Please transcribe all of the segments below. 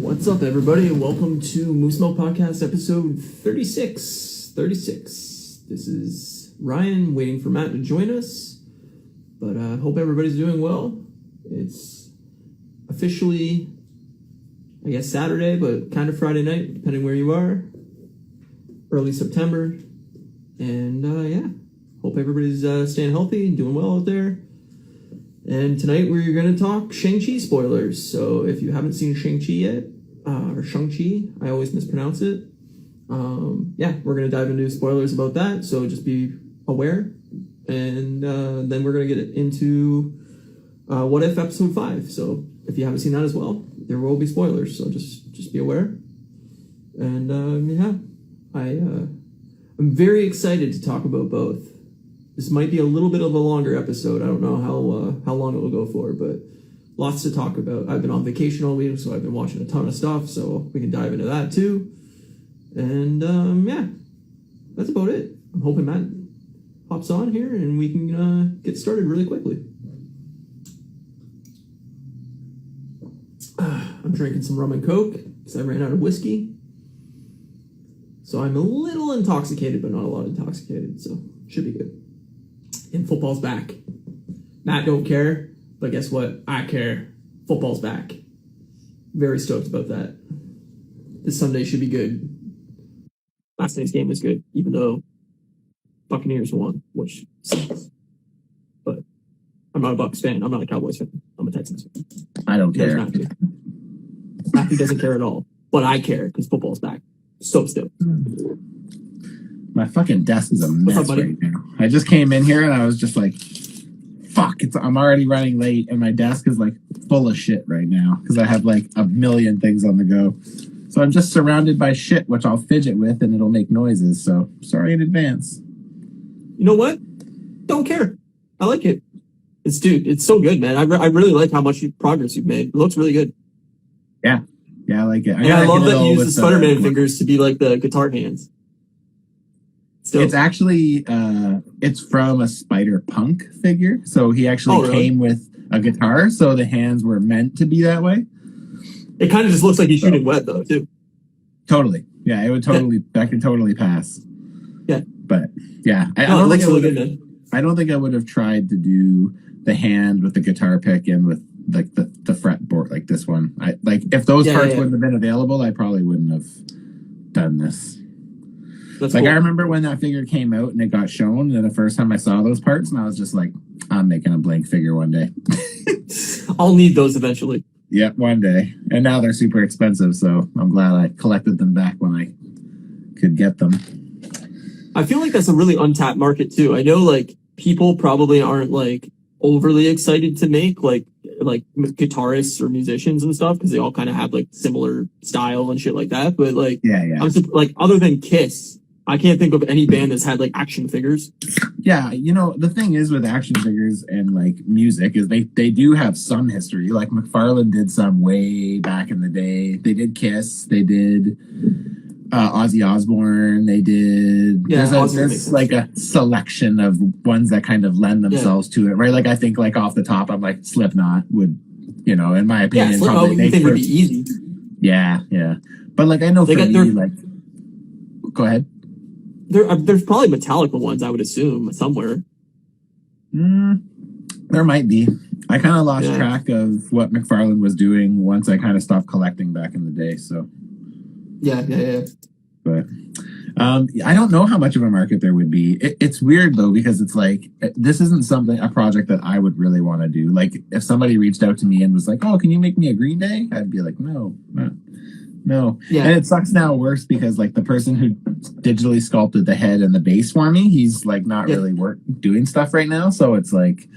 What's up, everybody, and welcome to Moose Milk Podcast, episode 36. This is Ryan, waiting for Matt to join us, but I hope everybody's doing well. It's officially, I guess, Saturday, but kind of Friday night, depending where you are. Early September, and hope everybody's staying healthy and doing well out there. And tonight we're going to talk Shang-Chi spoilers. So if you haven't seen Shang-Chi yet, or Shang-Chi, I always mispronounce it. We're going to dive into spoilers about that. So just be aware. And then we're going to get into What If Episode 5. So if you haven't seen that as well, there will be spoilers. So just be aware. And I'm very excited to talk about both. This might be a little bit of a longer episode. I don't know how long it will go for, but lots to talk about. I've been on vacation all week, so I've been watching a ton of stuff, so we can dive into that too. And that's about it. I'm hoping Matt hops on here and we can get started really quickly. I'm drinking some rum and coke because I ran out of whiskey. So I'm a little intoxicated, but not a lot intoxicated, so should be good. And football's back. Matt don't care, but guess what? I care. Football's back. Very stoked about that. This Sunday should be good. Last night's game was good, even though Buccaneers won, which sucks. But I'm not a Bucs fan. I'm not a Cowboys fan. I'm a Texans fan. I don't care. Matthew doesn't care at all, but I care because football's back. So stoked. My fucking desk is a mess right now. I just came in here and I was just like, fuck, I'm already running late and my desk is like full of shit right now because I have like a million things on the go. So I'm just surrounded by shit, which I'll fidget with and it'll make noises. So sorry in advance. You know what? Don't care. I like it. It's so good, man. I really like how much progress you've made. It looks really good. Yeah, I like it. I love that you use the Spider-Man fingers to be like the guitar hands. So, it's actually it's from a Spider-Punk figure, so he actually came with a guitar, so the hands were meant to be that way. It kind of just looks like he's shooting wet though, too. Totally, yeah, it would totally that could totally pass. Yeah, but yeah, I don't think I would have tried to do the hand with the guitar pick and with like the fretboard like this one. If those parts wouldn't have been available, I probably wouldn't have done this. That's cool. I remember when that figure came out and it got shown, and the first time I saw those parts, and I was just like, I'm making a blank figure one day. I'll need those eventually. Yeah, one day. And now they're super expensive, so I'm glad I collected them back when I could get them. I feel like that's a really untapped market too. I know like people probably aren't like overly excited to make like guitarists or musicians and stuff because they all kind of have like similar style and shit like that. But like, I'm like, other than Kiss, I can't think of any band that's had like action figures. Yeah, the thing is with action figures and like music is they do have some history. Like McFarlane did some way back in the day. They did Kiss. They did Ozzy Osbourne. They did. There's like a selection of ones that kind of lend themselves to it, right? Like I think like off the top, I'm like Slipknot would, in my opinion, probably would be easy. Yeah. But like I know for me, like, go ahead. There's probably Metallica ones, I would assume, somewhere. There might be. I kind of lost track of what McFarlane was doing once I kind of stopped collecting back in the day. So. Yeah. But I don't know how much of a market there would be. It's weird though because it's like this isn't a project that I would really want to do. Like if somebody reached out to me and was like, "Oh, can you make me a Green Day?" I'd be like, "No." Yeah. And it sucks now worse because like the person who digitally sculpted the head and the base for me, he's like not really doing stuff right now. So it's like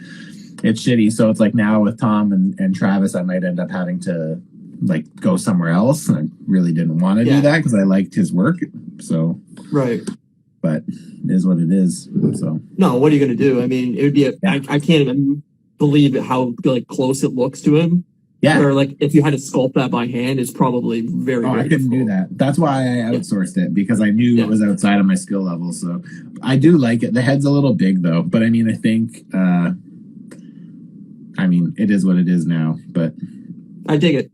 it's shitty. So it's like now with Tom and Travis, I might end up having to like go somewhere else. And I really didn't want to do that because I liked his work. So but it is what it is. So no, what are you gonna do? I mean, it would be I can't even believe how like close it looks to him. Yeah. Or like if you had to sculpt that by hand, it's probably very. I couldn't do that. That's why I outsourced it because I knew it was outside of my skill level. So I do like it. The head's a little big though, but I mean, I think, it is what it is now. But I dig it.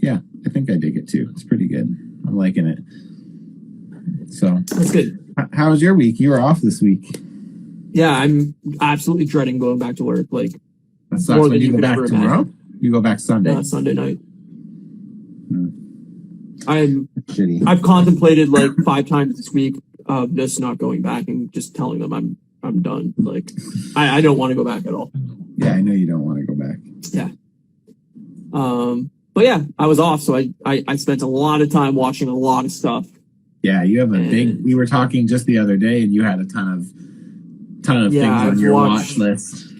Yeah, I think I dig it too. It's pretty good. I'm liking it. So That's good. How was your week? You were off this week. Yeah, I'm absolutely dreading going back to work. Like, that sucks. When you go back tomorrow? Imagine. You go back Sunday? Sunday night. Shitty. I've contemplated like 5 times this week of just not going back and just telling them I'm done. Like, I don't want to go back at all. Yeah, I know you don't want to go back. Yeah. But yeah, I was off, so I spent a lot of time watching a lot of stuff. Yeah, you have a big. We were talking just the other day, and you had a ton of things on your watch list.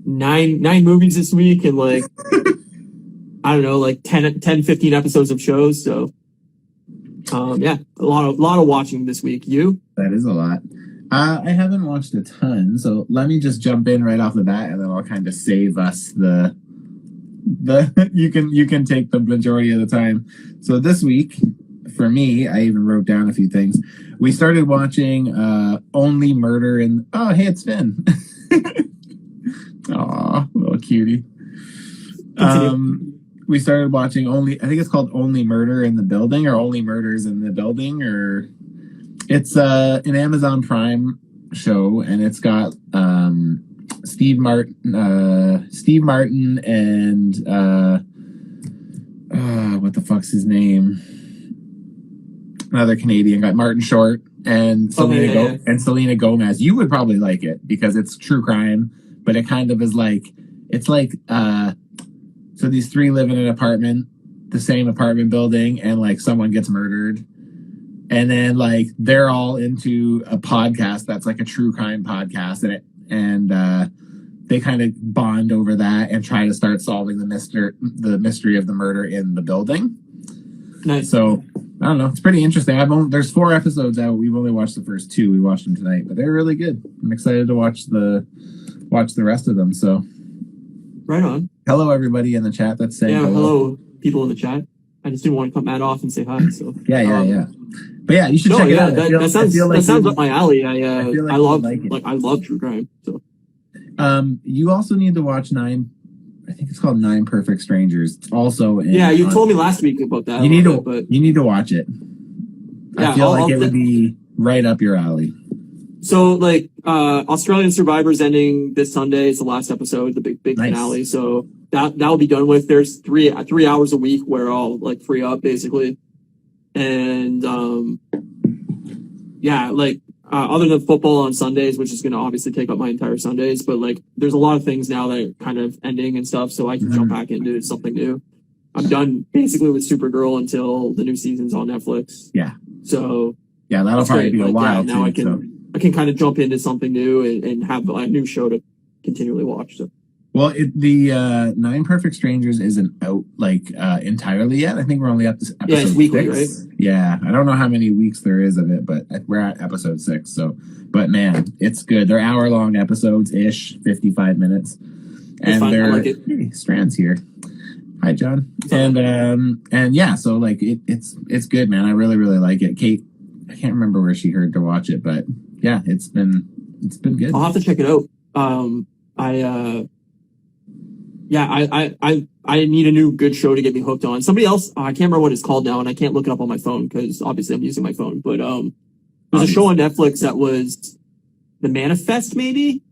9 movies this week, and like I don't know, like 10, 15 episodes of shows. So, yeah, a lot of watching this week. You? That is a lot. I haven't watched a ton, so let me just jump in right off the bat, and then I'll kind of save us the you can take the majority of the time. So this week, for me, I even wrote down a few things. We started watching Only Murder in... Oh, hey, it's Finn. Aw, little cutie. We started watching I think it's called Only Murder in the Building, or Only Murders in the Building, or... It's an Amazon Prime show, and it's got Steve Martin and what the fuck's his name? Another Canadian guy, Martin Short, and Selena Gomez. You would probably like it because it's true crime, but it kind of is like so these 3 live in an apartment, the same apartment building, and like someone gets murdered. And then like they're all into a podcast that's like a true crime podcast, and they kind of bond over that and try to start solving the mystery of the murder in the building. Nice. So I don't know, it's pretty interesting. There's 4 episodes out. We've only watched the first 2. We watched them tonight, but they're really good. I'm excited to watch the rest of them. So right on. Hello everybody in the chat that's saying hello people in the chat. I just didn't want to cut Matt off and say hi. So yeah. But yeah, you should check it out. That sounds up my alley. I love true crime. So you also need to watch 9. I think it's called 9 Perfect Strangers. Also, you told me last week about that. You need to watch it. Yeah, I feel like it would be right up your alley. So like Australian Survivor's ending this Sunday. It's the last episode, the big nice. finale. So that'll be done with. There's 3 hours a week where I'll like free up basically. And other than football on Sundays, which is going to obviously take up my entire Sundays, but like there's a lot of things now that are kind of ending and stuff, so I can jump back into something new. I'm done basically with Supergirl until the new season's on Netflix. Yeah. So yeah, that'll probably be a while. Now I can kind of jump into something new and have a new show to continually watch. So. Well, the 9 Perfect Strangers isn't out entirely yet. I think we're only up to episode 6. It's weekly, right? Yeah, I don't know how many weeks there is of it, but we're at episode 6. So, but man, it's good. They're hour-long episodes ish, 55 minutes, and they're I like it. Strand's here. Hi, John. And yeah, so like it's good, man. I really like it. Kate, I can't remember where she heard to watch it, but yeah, it's been good. I'll have to check it out. I need a new good show to get me hooked on. Somebody else, I can't remember what it's called now, and I can't look it up on my phone because obviously I'm using my phone. But there's a show on Netflix that was The Manifest, maybe.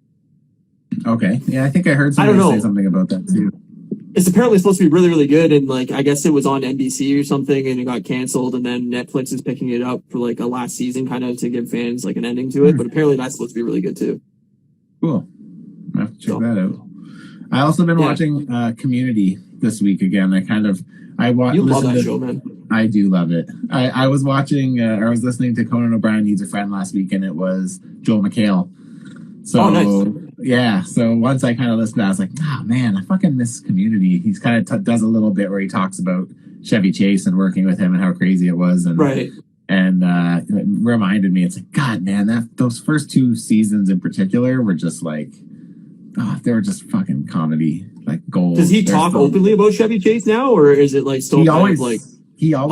Okay, yeah, I think I heard somebody say something about that too. It's apparently supposed to be really, really good, and like I guess it was on NBC or something, and it got canceled, and then Netflix is picking it up for like a last season, kind of to give fans like an ending to it. But apparently that's supposed to be really good too. Cool, I have to check that out. I also been watching Community this week again. You love that show, man. I do love it. I was watching, I was listening to Conan O'Brien Needs a Friend last week, and it was Joel McHale. So, nice. Yeah, so once I kind of listened to that, I was like, oh man, I fucking miss Community. He's kind of does a little bit where he talks about Chevy Chase and working with him and how crazy it was. And, right. And it reminded me, it's like, God, man, those first 2 seasons in particular were just like, they were just fucking comedy, like gold. Does he talk openly about Chevy Chase now, or is it like still he always has. He? I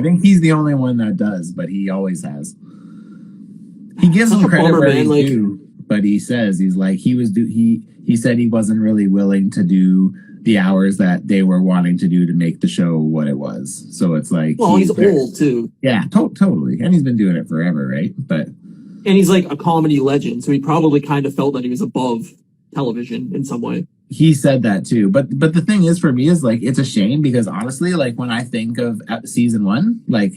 think he's the only one that does, but he always has. He gives him credit where he's due, but he says he said he wasn't really willing to do the hours that they were wanting to do to make the show what it was. So it's like, well, he's old too. Yeah, totally. And he's been doing it forever, right? But and he's like a comedy legend, so he probably kind of felt that he was above television in some way. He said that too. But the thing is, for me, is like, it's a shame because honestly, like when I think of season 1, like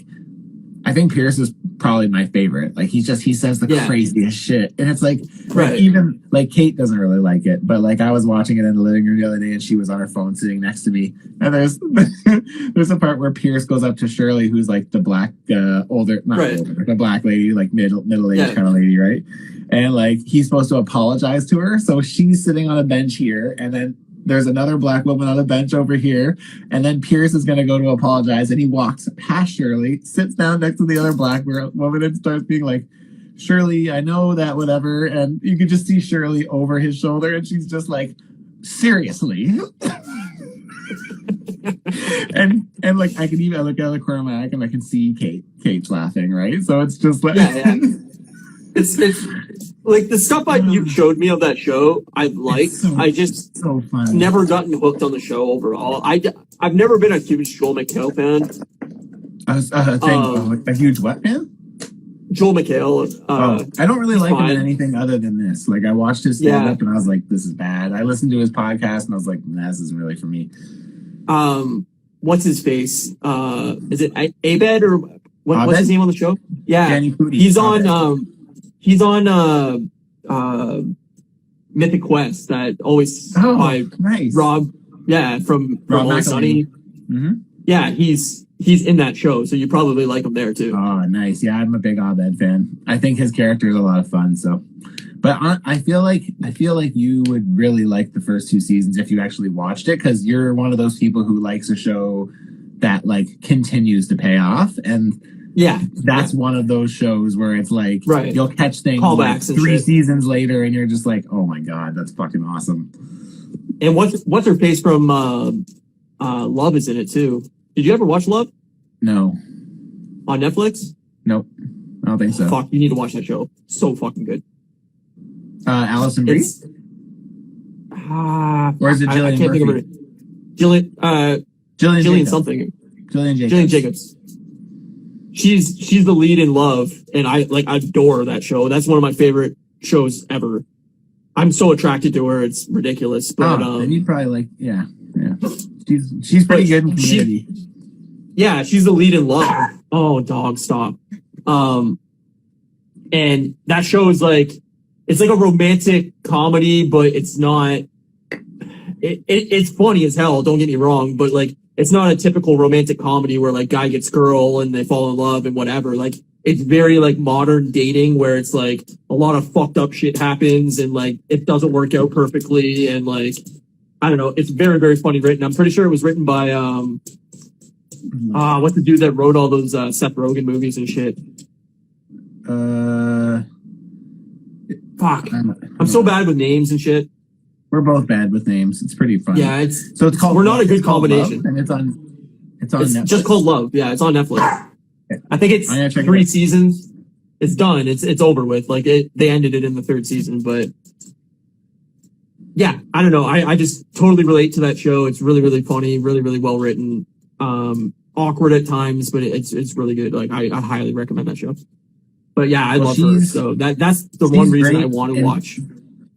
I think Pierce is probably my favorite. Like he says the craziest shit. And it's like, right. Even like Kate doesn't really like it, but like I was watching it in the living room the other day and she was on her phone sitting next to me. And there's a part where Pierce goes up to Shirley, who's like the black, older, the black lady, like middle-aged kind of lady, right? And like he's supposed to apologize to her. So she's sitting on a bench here and then there's another black woman on a bench over here, and then Pierce is going to go to apologize, and he walks past Shirley, sits down next to the other black woman, and starts being like, Shirley, I know that whatever, and you can just see Shirley over his shoulder, and she's just like, seriously? and like, I look out of the corner of my eye, and I can see Kate's laughing, right? So it's just like... Yeah. It's like the stuff you showed me of that show, I liked. I just never gotten hooked on the show overall. I've never been a huge Joel McHale fan. A huge what fan? Joel McHale. I don't really like him in anything other than this. Like I watched his stand-up and I was like, this is bad. I listened to his podcast and I was like, nah, this isn't really for me. What's his face? Is it Abed or what's his name on the show? Yeah, Danny Pudi. He's on Mythic Quest that always by nice. Rob, from Always Sunny. Mm-hmm. Yeah, he's in that show, so you probably like him there too. Oh, nice. Yeah, I'm a big Abed fan. I think his character is a lot of fun. So, but I feel like you would really like the first 2 seasons if you actually watched it, because you're one of those people who likes a show that like continues to pay off. And that's one of those shows where it's like you'll catch things like 3 seasons later and you're just like, oh my god, that's fucking awesome. And what's her face from Love is in it too. Did you ever watch Love? No. On Netflix? Nope. I don't think so. Fuck, you need to watch that show. So fucking good. Alison Brie? Or is it Jillian I can't think of her. Jillian something. Jillian Jacobs. She's the lead in Love, and I adore that show. That's one of my favorite shows ever. I'm so attracted to her, it's ridiculous. But and you'd probably like, yeah. She's pretty good in Community. She's the lead in Love. Oh, dog, stop. And that show is like, it's like a romantic comedy, but it's not. It's funny as hell. Don't get me wrong, but like, it's not a typical romantic comedy where like guy gets girl and they fall in love and whatever. Like it's very like modern dating where it's like a lot of fucked up shit happens and like it doesn't work out perfectly and like I don't know. It's very, very funny written. I'm pretty sure it was written by what's the dude that wrote all those Seth Rogen movies and shit. Fuck. I'm so bad with names and shit. We're both bad with names. It's pretty fun. Yeah, it's called. We're not a good combination. Love, and it's on Netflix. Just called Love. Yeah, it's on Netflix. I think it's 3 seasons. It's done. It's over with. Like they ended it in the 3rd season, but yeah, I don't know. I just totally relate to that show. It's really, really funny, really, really well written. Awkward at times, but it's really good. Like I highly recommend that show. But yeah, I love her. So that's the one reason I want to watch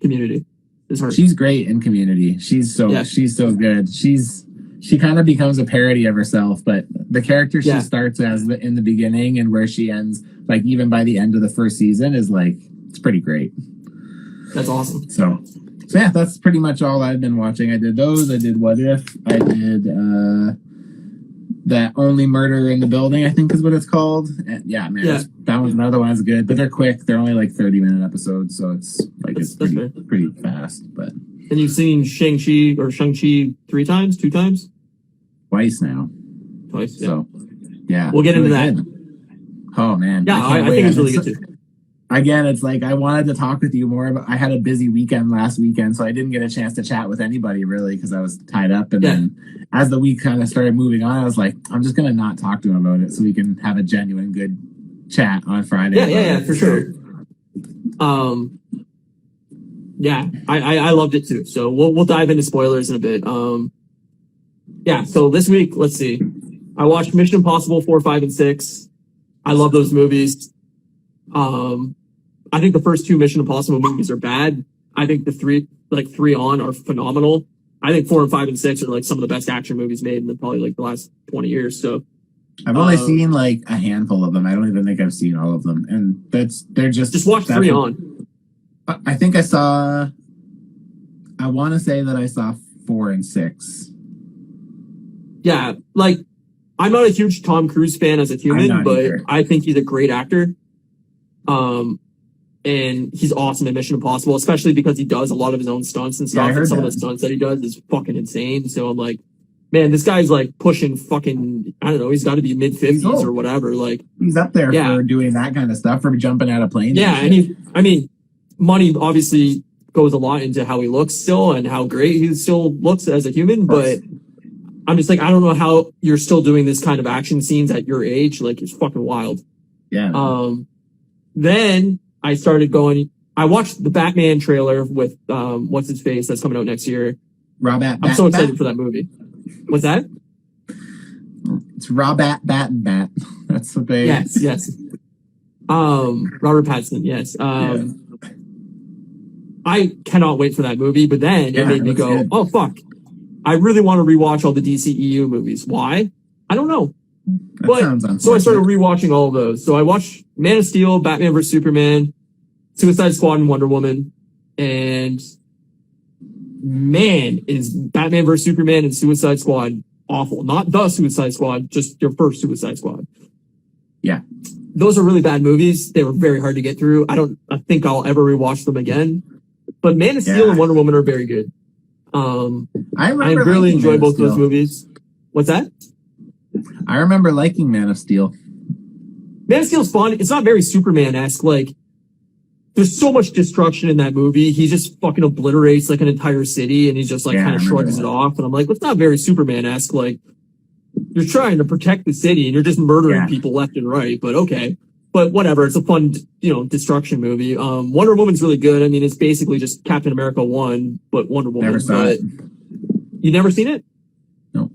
Community. Is her. She's great in Community. She's so good. She kind of becomes a parody of herself, but the character she starts as in the beginning and where she ends, like even by the end of the 1st season, is like it's pretty great. That's awesome. So yeah, that's pretty much all I've been watching. I did those. I did What If. I did that Only Murder in the Building, I think is what it's called. And that one's another one that's good, but they're quick. They're only like 30-minute episodes, so it's like it's pretty fast. But and you've seen Shang-Chi 3 times, 2 times? Twice now. Twice. So yeah, we'll get into that. Oh man, yeah, I think it's really good too. Again, it's like I wanted to talk with you more, but I had a busy weekend last weekend, so I didn't get a chance to chat with anybody really because I was tied up. And then as the week kind of started moving on, I was like, I'm just going to not talk to him about it so we can have a genuine good chat on Friday. Yeah, for sure. Yeah, I loved it too. So we'll dive into spoilers in a bit. Yeah, so this week, let's see. I watched Mission Impossible 4, 5, and 6. I love those movies. I think the first two Mission Impossible movies are bad. I think the three on are phenomenal. I think 4 and 5 and 6 are like some of the best action movies made in probably like the last 20 years. So I've only seen like a handful of them. I don't even think I've seen all of them. And they're just watch 3 on. I want to say that I saw 4 and 6. Yeah, like I'm not a huge Tom Cruise fan as a human, but either. I think he's a great actor. And he's awesome in Mission Impossible, especially because he does a lot of his own stunts and stuff. And some of the stunts that he does is fucking insane. So I'm like, man, this guy's like pushing fucking, I don't know, he's got to be mid-50s or whatever. Like he's up there for doing that kind of stuff, for jumping out of planes. Yeah, and money obviously goes a lot into how he looks still and how great he still looks as a human, but I'm just like, I don't know how you're still doing this kind of action scenes at your age. Like, it's fucking wild. Yeah. Then I started going, I watched the Batman trailer with, what's his face that's coming out next year. I'm so excited for that movie. What's that? It's Bat. That's what they... Yes. Robert Pattinson, yes. I cannot wait for that movie, but then it made me go, oh, fuck. I really want to rewatch all the DCEU movies. Why? I don't know. So I started rewatching all of those. So I watched Man of Steel, Batman vs. Superman, Suicide Squad, and Wonder Woman. And man, is Batman vs. Superman and Suicide Squad awful. Not the Suicide Squad, just your first Suicide Squad. Yeah. Those are really bad movies. They were very hard to get through. I think I'll ever rewatch them again. But Man of Steel and Wonder Woman are very good. I really enjoy both those movies. What's that? I remember liking Man of Steel. Man of Steel's fun. It's not very Superman-esque. Like, there's so much destruction in that movie. He just fucking obliterates like an entire city, and he just like kind of shrugs it off. And I'm like, it's not very Superman-esque. Like, you're trying to protect the city, and you're just murdering people left and right. But okay. But whatever. It's a fun, destruction movie. Wonder Woman's really good. I mean, it's basically just Captain America 1, but Wonder Woman. Never saw it. You never seen it? No.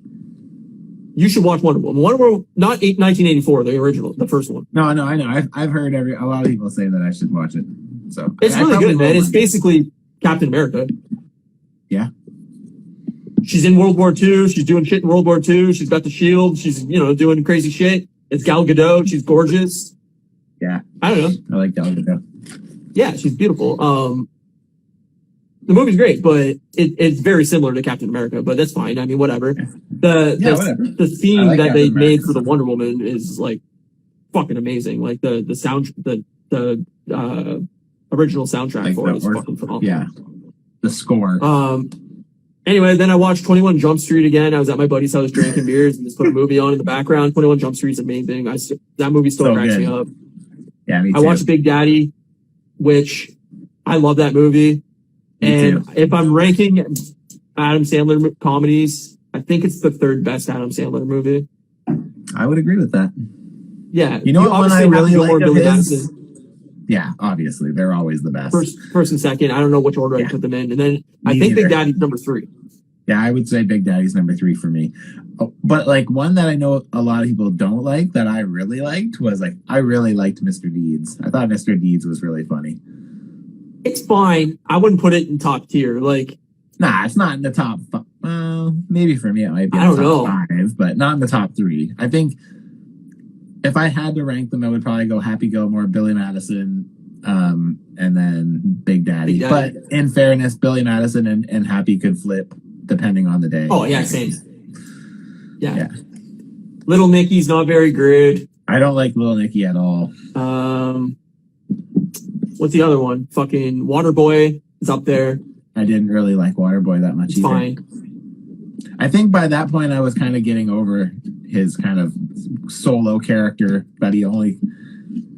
You should watch Wonder Woman. Wonder Woman, not 1984, the original, the first one. No, I know. I've heard a lot of people say that I should watch it. So it's really good, man. It's basically Captain America. Yeah. She's in World War II. She's doing shit in World War II. She's got the shield. She's, doing crazy shit. It's Gal Gadot. She's gorgeous. Yeah. I don't know. I like Gal Gadot. Yeah, she's beautiful. The movie's great, but it's very similar to Captain America, but that's fine. I mean, whatever. Whatever. The theme that Captain they made for the Wonder Woman is like fucking amazing. Like the original soundtrack for it is fucking phenomenal. Yeah. The score. Anyway, then I watched 21 Jump Street again. I was at my buddy's house drinking beers and just put a movie on in the background. 21 Jump Street's amazing. That movie still cracks me up. Yeah, me too. I watched Big Daddy, which I love that movie. And if I'm ranking Adam Sandler comedies, I think it's the third best Adam Sandler movie. I would agree with that. Yeah. You know what one I really like of his? Yeah, obviously. They're always the best. First and second. I don't know which order I put them in. And then I think Big Daddy's number 3. Yeah, I would say Big Daddy's number 3 for me. Oh, but like one that I know a lot of people don't like that I really liked was like, I really liked Mr. Deeds. I thought Mr. Deeds was really funny. It's fine. I wouldn't put it in top tier. Like, nah, it's not in the top. Maybe for me it might be in the top 5, but not in the top 3. I think if I had to rank them, I would probably go Happy Gilmore, Billy Madison, and then Big Daddy. But in fairness, Billy Madison and Happy could flip depending on the day. Oh yeah, same. Yeah. Little Nicky's not very good. I don't like Little Nicky at all. What's the other one? Fucking Waterboy is up there. I didn't really like Waterboy that much either. Fine. I think by that point I was kind of getting over his kind of solo character that he only,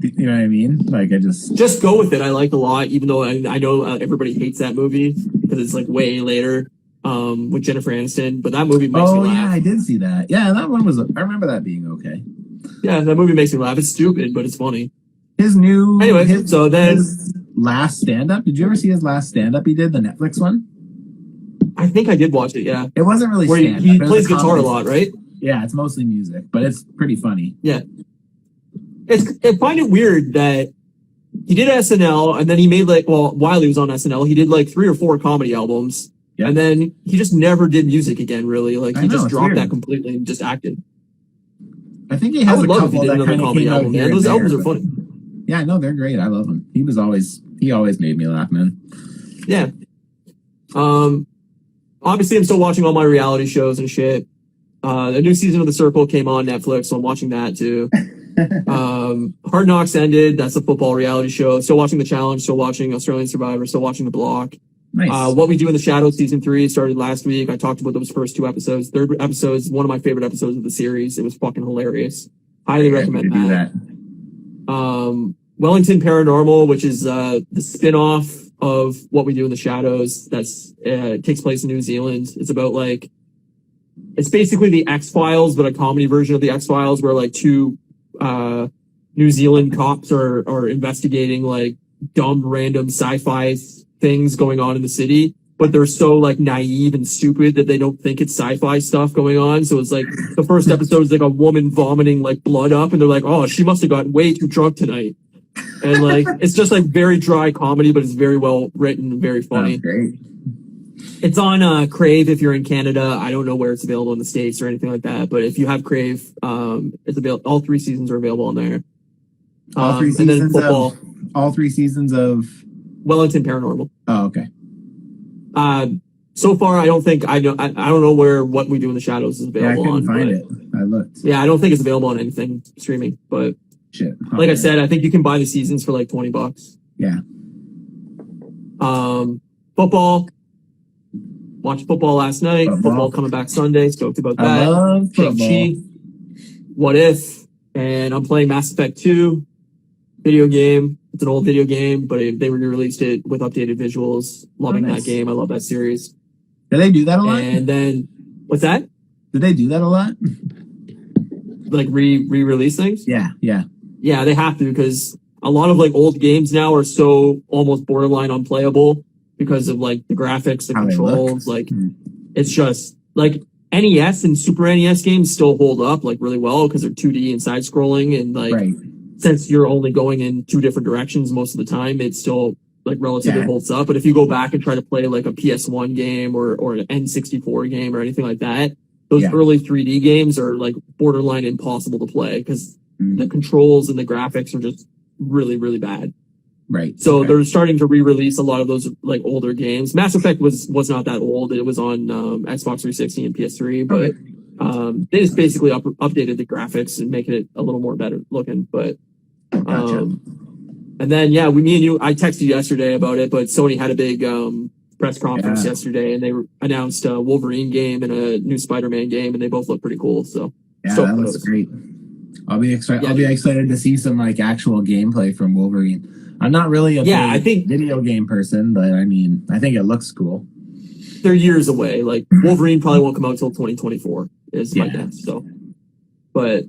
you know what I mean? Like I just go with it. I liked a lot, even though I know everybody hates that movie because it's like way later with Jennifer Aniston. But that movie makes me laugh. Oh yeah, I did see that. Yeah, that one was. I remember that being okay. Yeah, that movie makes me laugh. It's stupid, but it's funny. His last stand-up. Did you ever see his last stand-up he did, the Netflix one? I think I did watch it. Yeah, It wasn't really where stand-up. he It was plays guitar a comedy. lot, right? Yeah, it's mostly music, but it's pretty funny. Yeah, I find it weird that he did SNL, and then he made while he was on SNL, he did like 3 or 4 comedy albums, Yep. and then he just never did music again. Really, like I he know, just it's dropped weird. that completely and just acted. I think he I has would a love if he couple did that another kind of comedy came out album, here man. and Those albums there, are but- funny. Yeah, I know they're great. I love them. He always made me laugh, man. Yeah. Obviously, I'm still watching all my reality shows and shit. The new season of The Circle came on Netflix, so I'm watching that too. Hard Knocks ended. That's a football reality show. Still watching The Challenge. Still watching Australian Survivor. Still watching The Block. Nice. What We Do in the Shadows season 3 started last week. I talked about those first 2 episodes. Third episode is one of my favorite episodes of the series. It was fucking hilarious. Highly recommend do that. Wellington Paranormal, which is the spin-off of What We Do in the Shadows. That's takes place in New Zealand. It's about it's basically the X-Files, but a comedy version of the X-Files, where like 2 New Zealand cops are investigating like dumb random sci-fi things going on in the city, but they're so like naive and stupid that they don't think it's sci-fi stuff going on. So it's like the first episode is like a woman vomiting like blood up, and they're like, oh, she must have gotten way too drunk tonight. And like it's just like very dry comedy, but it's very well written and very funny. Great. It's on Crave if you're in Canada. I don't know where it's available in the States or anything like that, but if you have Crave, it's available. All 3 seasons are available on there. All 3 and seasons then football. All 3 seasons of Wellington Paranormal. Oh, okay. So far, I don't know where What We Do in the Shadows is Yeah, I available couldn't on. find it. I looked. Yeah, I don't think it's available on anything streaming. But Shit. like I said, I think you can buy the seasons for like $20. Yeah. Football. Watched football last night. Football coming back Sunday. Stoked about that. I love football. Shang-Chi. What If? And I'm playing Mass Effect 2 video game. It's an old video game, but they re-released it with updated visuals. Loving nice. that game. I love that series. Do they do that a lot? And then, what's that? Do they do that a lot? Like re-release things? Yeah. Yeah, they have to, because a lot of like old games now are so almost borderline unplayable because of like the graphics, the How they controls. Like it's just like NES and Super NES games still hold up like really well because they're 2D and side scrolling, and like since you're only going in 2 different directions most of the time, it still like relatively holds up. But if you go back and try to play like a PS1 game or an N64 game or anything like that, those early 3D games are like borderline impossible to play because the controls and the graphics are just really, really bad. Right. So they're starting to re-release a lot of those like older games. Mass Effect was not that old. It was on Xbox 360 and PS3, but they just basically updated the graphics and making it a little more better looking. But and then me and you, I texted you yesterday about it, but Sony had a big press conference yesterday, and they announced a Wolverine game and a new Spider-Man game, and they both look pretty cool. So that looks great. I'll be excited. I'll be excited to see some like actual gameplay from Wolverine. I'm not really a video game person, but I mean, I think it looks cool. They're years away. Like Wolverine probably won't come out till 2024 is my guess. So, but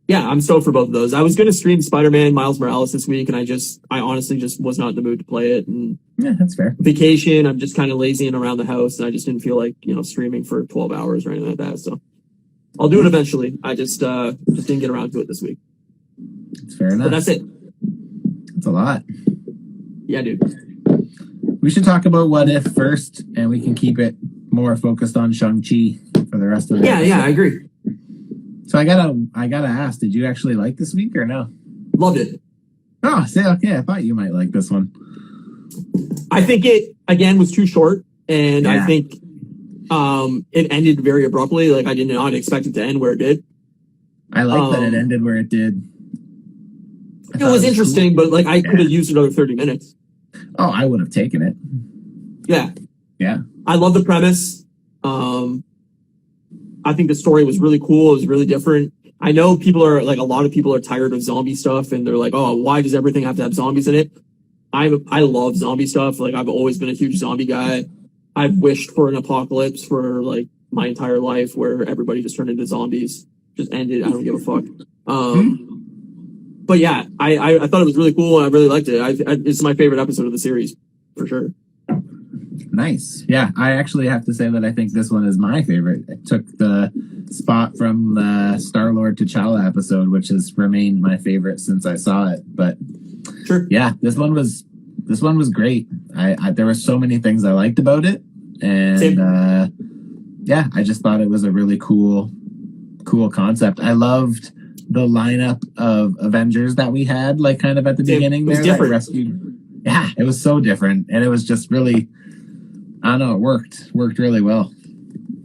yeah, I'm stoked for both of those. I was going to stream Spider-Man Miles Morales this week, and I honestly just was not in the mood to play it. And yeah, that's fair. Vacation, I'm just kind of lazy and around the house, and I just didn't feel like streaming for 12 hours or anything like that. So I'll do it eventually. I just didn't get around to it this week. It's fair enough. But that's it. It's a lot. Yeah, dude. We should talk about What If first, and we can keep it more focused on Shang-Chi for the rest of the episode. Yeah, I agree. So I gotta ask, did you actually like this week or no? Loved it. Oh, okay. I thought you might like this one. I think it again was too short, and I think it ended very abruptly. Like I did not expect it to end where it did. I like that it ended where it did. It was interesting, but like I could have used another 30 minutes. Oh, I would have taken it. Yeah. I love the premise. I think the story was really cool. It was really different. I know a lot of people are tired of zombie stuff, and they're like, oh, why does everything have to have zombies in it? I love zombie stuff. Like I've always been a huge zombie guy. I've wished for an apocalypse for like my entire life where everybody just turned into zombies, just ended. I don't give a fuck. But yeah, I thought it was really cool, and I really liked it. It's my favorite episode of the series, for sure. Nice. Yeah, I actually have to say that I think this one is my favorite. It took the spot from the Star-Lord T'Challa episode, which has remained my favorite since I saw it. But Sure. yeah, this one was great. I there were so many things I liked about it, and yeah, I just thought it was a really cool concept. I loved the lineup of Avengers that we had, like kind of at the beginning there. That rescued. Yeah, it was so different, and it was just really, I don't know, it worked really well.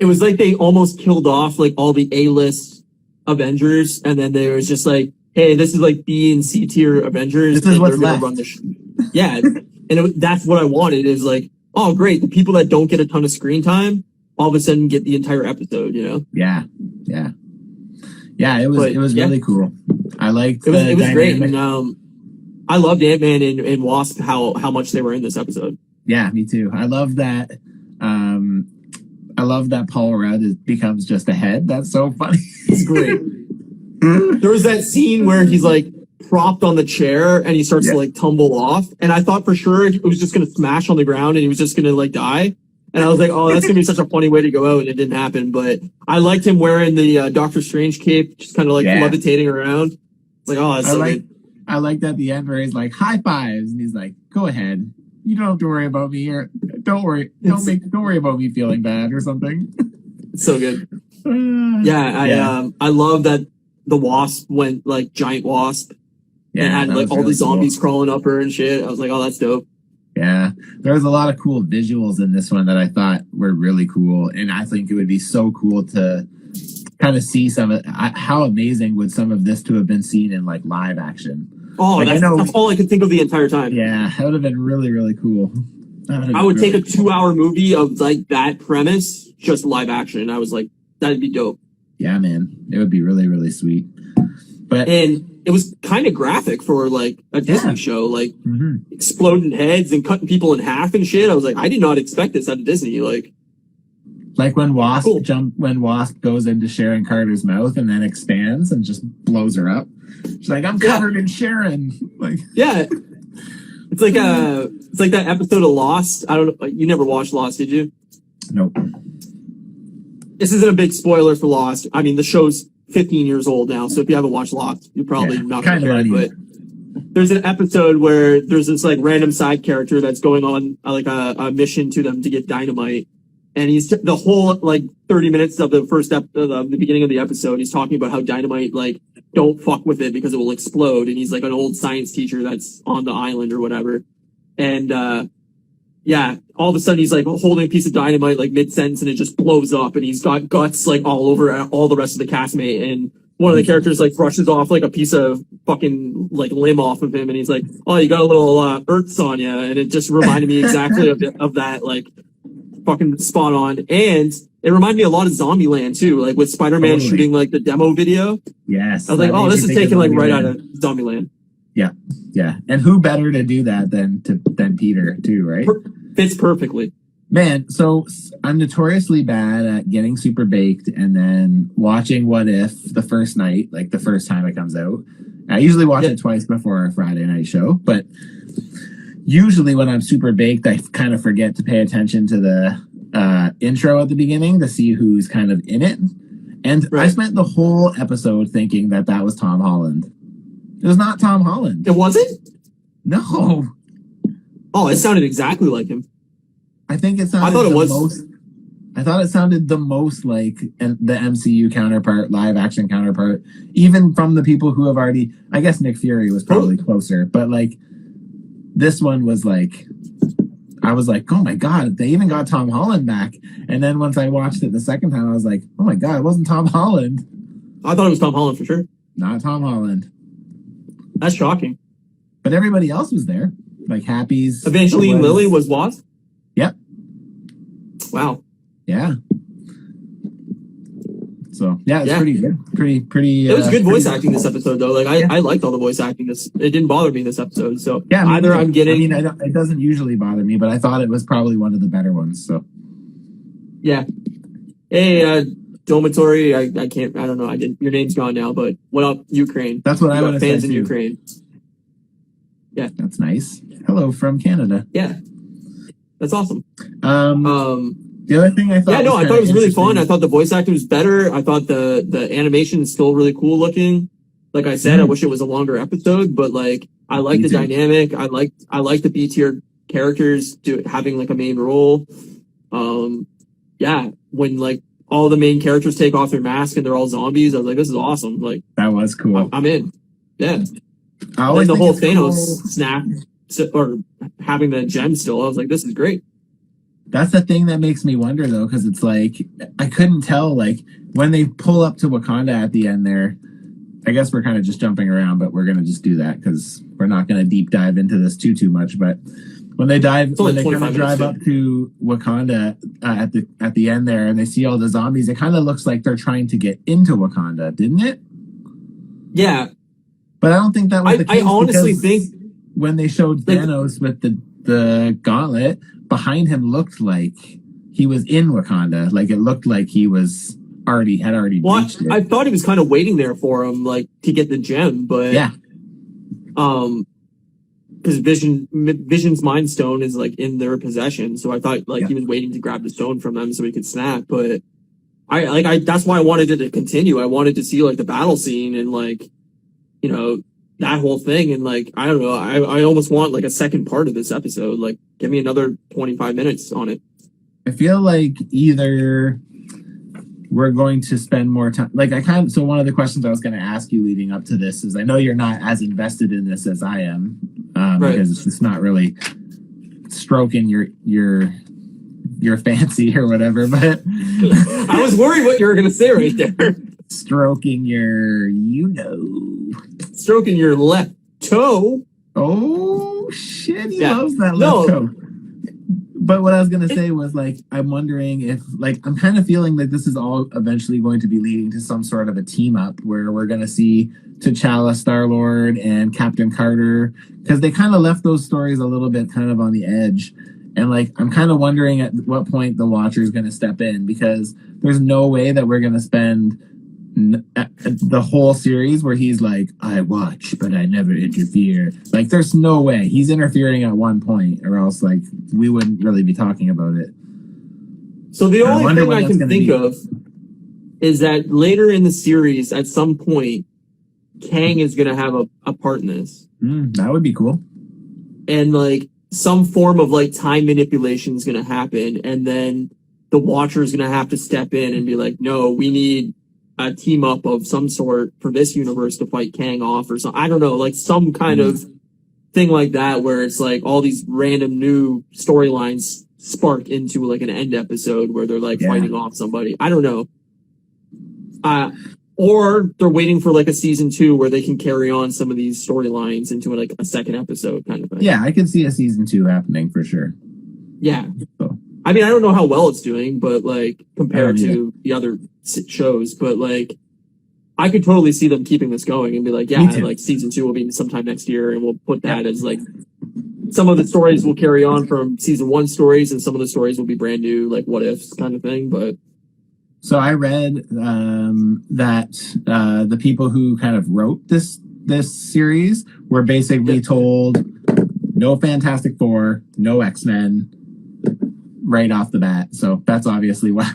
It was like they almost killed off like all the A-list Avengers, and then there was just like, hey, this is like B and C tier Avengers. This is what's left. Run yeah, and that's what I wanted. Is like, oh great, the people that don't get a ton of screen time all of a sudden get the entire episode. You know? Yeah. It was really cool. I liked it was great, and I loved Ant-Man and Wasp how much they were in this episode. Yeah, me too. I love that. I love that Paul Rudd becomes just a head. That's so funny. It's great. There was that scene where he's like propped on the chair and he starts to like tumble off, and I thought for sure it was just gonna smash on the ground and he was just gonna like die. And I was like, oh, that's gonna be such a funny way to go out, and it didn't happen. But I liked him wearing the Doctor Strange cape, just kind of like levitating around. It's like, oh, that's so good. I liked at the end where he's like, high fives, and he's like, go ahead. You don't have to worry about me, or don't worry about me feeling bad or something. It's so good. I love that the Wasp went like giant wasp. Yeah, and had like all the zombies crawling up her and shit. I was like, oh, that's dope. Yeah, there was a lot of cool visuals in this one that I thought were really cool, and I think it would be so cool to kind of see some of how amazing would some of this to have been seen in like live action. Oh, like, that's all I could think of the entire time. Yeah, that would have been really, really cool. I would take a 2-hour movie of like that premise, just live action. I was like, that'd be dope. Yeah, man, it would be really, really sweet. And it was kind of graphic for like a Disney show, like exploding heads and cutting people in half and shit. I was like, I did not expect this out of Disney. Like when Wasp goes into Sharon Carter's mouth and then expands and just blows her up. She's like, I'm covered in Sharon. Like, yeah, it's like that episode of Lost. I don't know. You never watched Lost, did you? Nope. This isn't a big spoiler for Lost. I mean, the show's 15 years old now, so if you haven't watched Lost, you're probably not going to care. But there's an episode where there's this like random side character that's going on like a mission to them to get dynamite, and he's the whole like 30 minutes of the first the beginning of the episode, he's talking about how dynamite, like, don't fuck with it because it will explode, and he's like an old science teacher that's on the island or whatever, and all of a sudden he's like holding a piece of dynamite like mid-sentence and it just blows up, and he's got guts like all over all the rest of the castmate, and one of the characters like brushes off like a piece of fucking like limb off of him, and he's like, oh, you got a little Earths on you, and it just reminded me exactly of that, like fucking spot on. And it reminded me a lot of Zombieland too, like with Spider-Man shooting like the demo video. Yes. I was like, oh, this is taken like right out of Zombieland. Yeah. And who better to do that than Peter too, right? Fits perfectly. Man, so I'm notoriously bad at getting super baked and then watching What If the first night, like the first time it comes out. I usually watch it twice before our Friday night show, but usually when I'm super baked, I kind of forget to pay attention to the intro at the beginning to see who's kind of in it. And I spent the whole episode thinking that was Tom Holland. It was not Tom Holland. It wasn't? No. Oh, it sounded exactly like him. I think it sounded I thought it sounded the most like the MCU counterpart, live action counterpart, even from the people who have already, I guess Nick Fury was probably closer, but like this one was like, I was like, oh my God, they even got Tom Holland back. And then once I watched it the second time, I was like, oh my God, it wasn't Tom Holland. I thought it was Tom Holland for sure. Not Tom Holland. That's shocking. But everybody else was there. Like Happy's. Evangeline Lilly was Wasp? Yep. Wow. Yeah. So yeah, it's pretty good. Pretty. It was good voice acting this episode though. Like I liked all the voice acting. It didn't bother me this episode. So yeah, it doesn't usually bother me, but I thought it was probably one of the better ones. So yeah. Hey, Dormitory. I don't know. Your name's gone now, but what up, Ukraine? That's what I would have said. Fans in Ukraine. Yeah, that's nice. Hello from Canada. Yeah. That's awesome. The other thing I thought, I thought it was really fun. I thought the voice actor was better. I thought the animation is still really cool looking. Like I said, I wish it was a longer episode, but like I like the dynamic. I like the B tier characters having like a main role. When like all the main characters take off their mask and they're all zombies, I was like, this is awesome. Like that was cool. I'm in. Yeah. And then the whole Thanos snap or having the gem still, I was like, this is great. That's the thing that makes me wonder though, because it's like I couldn't tell like when they pull up to Wakanda at the end there. I guess we're kind of just jumping around, but we're going to just do that because we're not going to deep dive into this too much. But when they kind of drive up to Wakanda at the end there, and they see all the zombies, it kind of looks like they're trying to get into Wakanda, didn't it? Yeah, but I don't think that was the case. I honestly think when they showed Thanos with the gauntlet behind him, looked like he was in Wakanda. Like it looked like he was. Had already reached it. I thought he was kind of waiting there for him, like to get the gem, but because Vision's Mind Stone is like in their possession, so I thought like he was waiting to grab the stone from them so he could snap. But I that's why I wanted it to continue. I wanted to see like the battle scene and like that whole thing, and like I don't know, I almost want like a second part of this episode. Like give me another 25 minutes on it. I feel like either we're going to spend more time. Like so one of the questions I was going to ask you leading up to this is I know you're not as invested in this as I am because it's just not really stroking your fancy or whatever. But I was worried what you were going to say right there. Stroking your, stroking your left toe. Oh shit! He loves that left toe. But what I was going to say was, like, I'm wondering if, like, I'm kind of feeling like this is all eventually going to be leading to some sort of a team up where we're going to see T'Challa, Star-Lord, and Captain Carter, because they kind of left those stories a little bit kind of on the edge. And, like, I'm kind of wondering at what point the Watcher is going to step in, because there's no way that we're going to spend the whole series where he's like, I watch, but I never interfere. Like, there's no way. He's interfering at one point, or else, like, we wouldn't really be talking about it. So the only thing I can think of is that later in the series, at some point, Kang is going to have a part in this. That would be cool. And, like, some form of, like, time manipulation is going to happen, and then the Watcher is going to have to step in and be like, no, we need a team up of some sort for this universe to fight Kang off or something. I don't know, like some kind of thing like that where it's like all these random new storylines spark into like an end episode where they're like fighting off somebody. I don't know. Or they're waiting for like a season 2 where they can carry on some of these storylines into like a second episode kind of thing. Yeah, I can see a season 2 happening for sure. Yeah. So. I mean, I don't know how well it's doing, but like compared to the other shows, but like I could totally see them keeping this going and be like, yeah, like season 2 will be sometime next year, and we'll put that as like some of the stories will carry on from season 1 stories, and some of the stories will be brand new, like what ifs kind of thing. But so I read that the people who kind of wrote this series were basically told no Fantastic Four, no X-Men. Right off the bat, so that's obviously why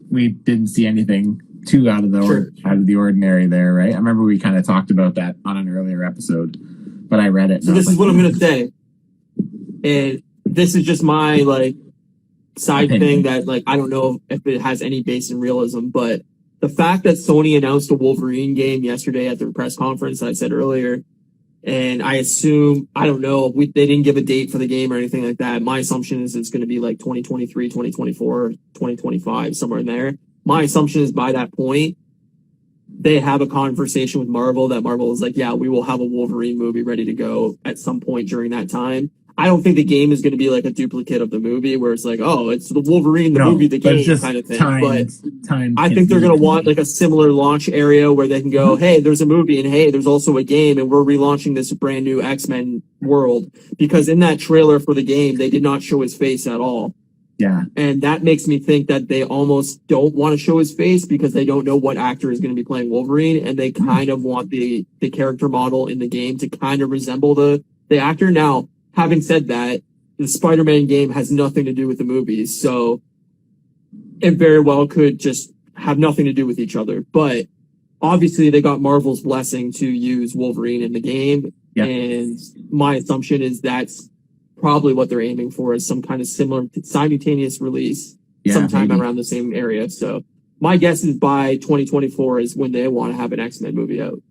we didn't see anything too out of the ordinary there, right? I remember we kind of talked about that on an earlier episode, but I read it. So this is what I'm gonna say, and this is just my like side thing that like I don't know if it has any base in realism, but the fact that Sony announced a Wolverine game yesterday at their press conference, I said earlier. And I assume, I don't know, they didn't give a date for the game or anything like that. My assumption is it's going to be like 2023, 2024, 2025, somewhere in there. My assumption is by that point, they have a conversation with Marvel that Marvel is like, yeah, we will have a Wolverine movie ready to go at some point during that time. I don't think the game is going to be like a duplicate of the movie where it's like, oh, it's the Wolverine, the movie, the game kind of thing. But I think they're going to want like a similar launch area where they can go, hey, there's a movie and hey, there's also a game and we're relaunching this brand new X-Men world. Because in that trailer for the game, they did not show his face at all. Yeah. And that makes me think that they almost don't want to show his face because they don't know what actor is going to be playing Wolverine. And they kind of want the character model in the game to kind of resemble the actor. Now, having said that, the Spider-Man game has nothing to do with the movies, so it very well could just have nothing to do with each other. But obviously, they got Marvel's blessing to use Wolverine in the game, and my assumption is that's probably what they're aiming for, is some kind of similar simultaneous release sometime around the same area. So my guess is by 2024 is when they want to have an X-Men movie out.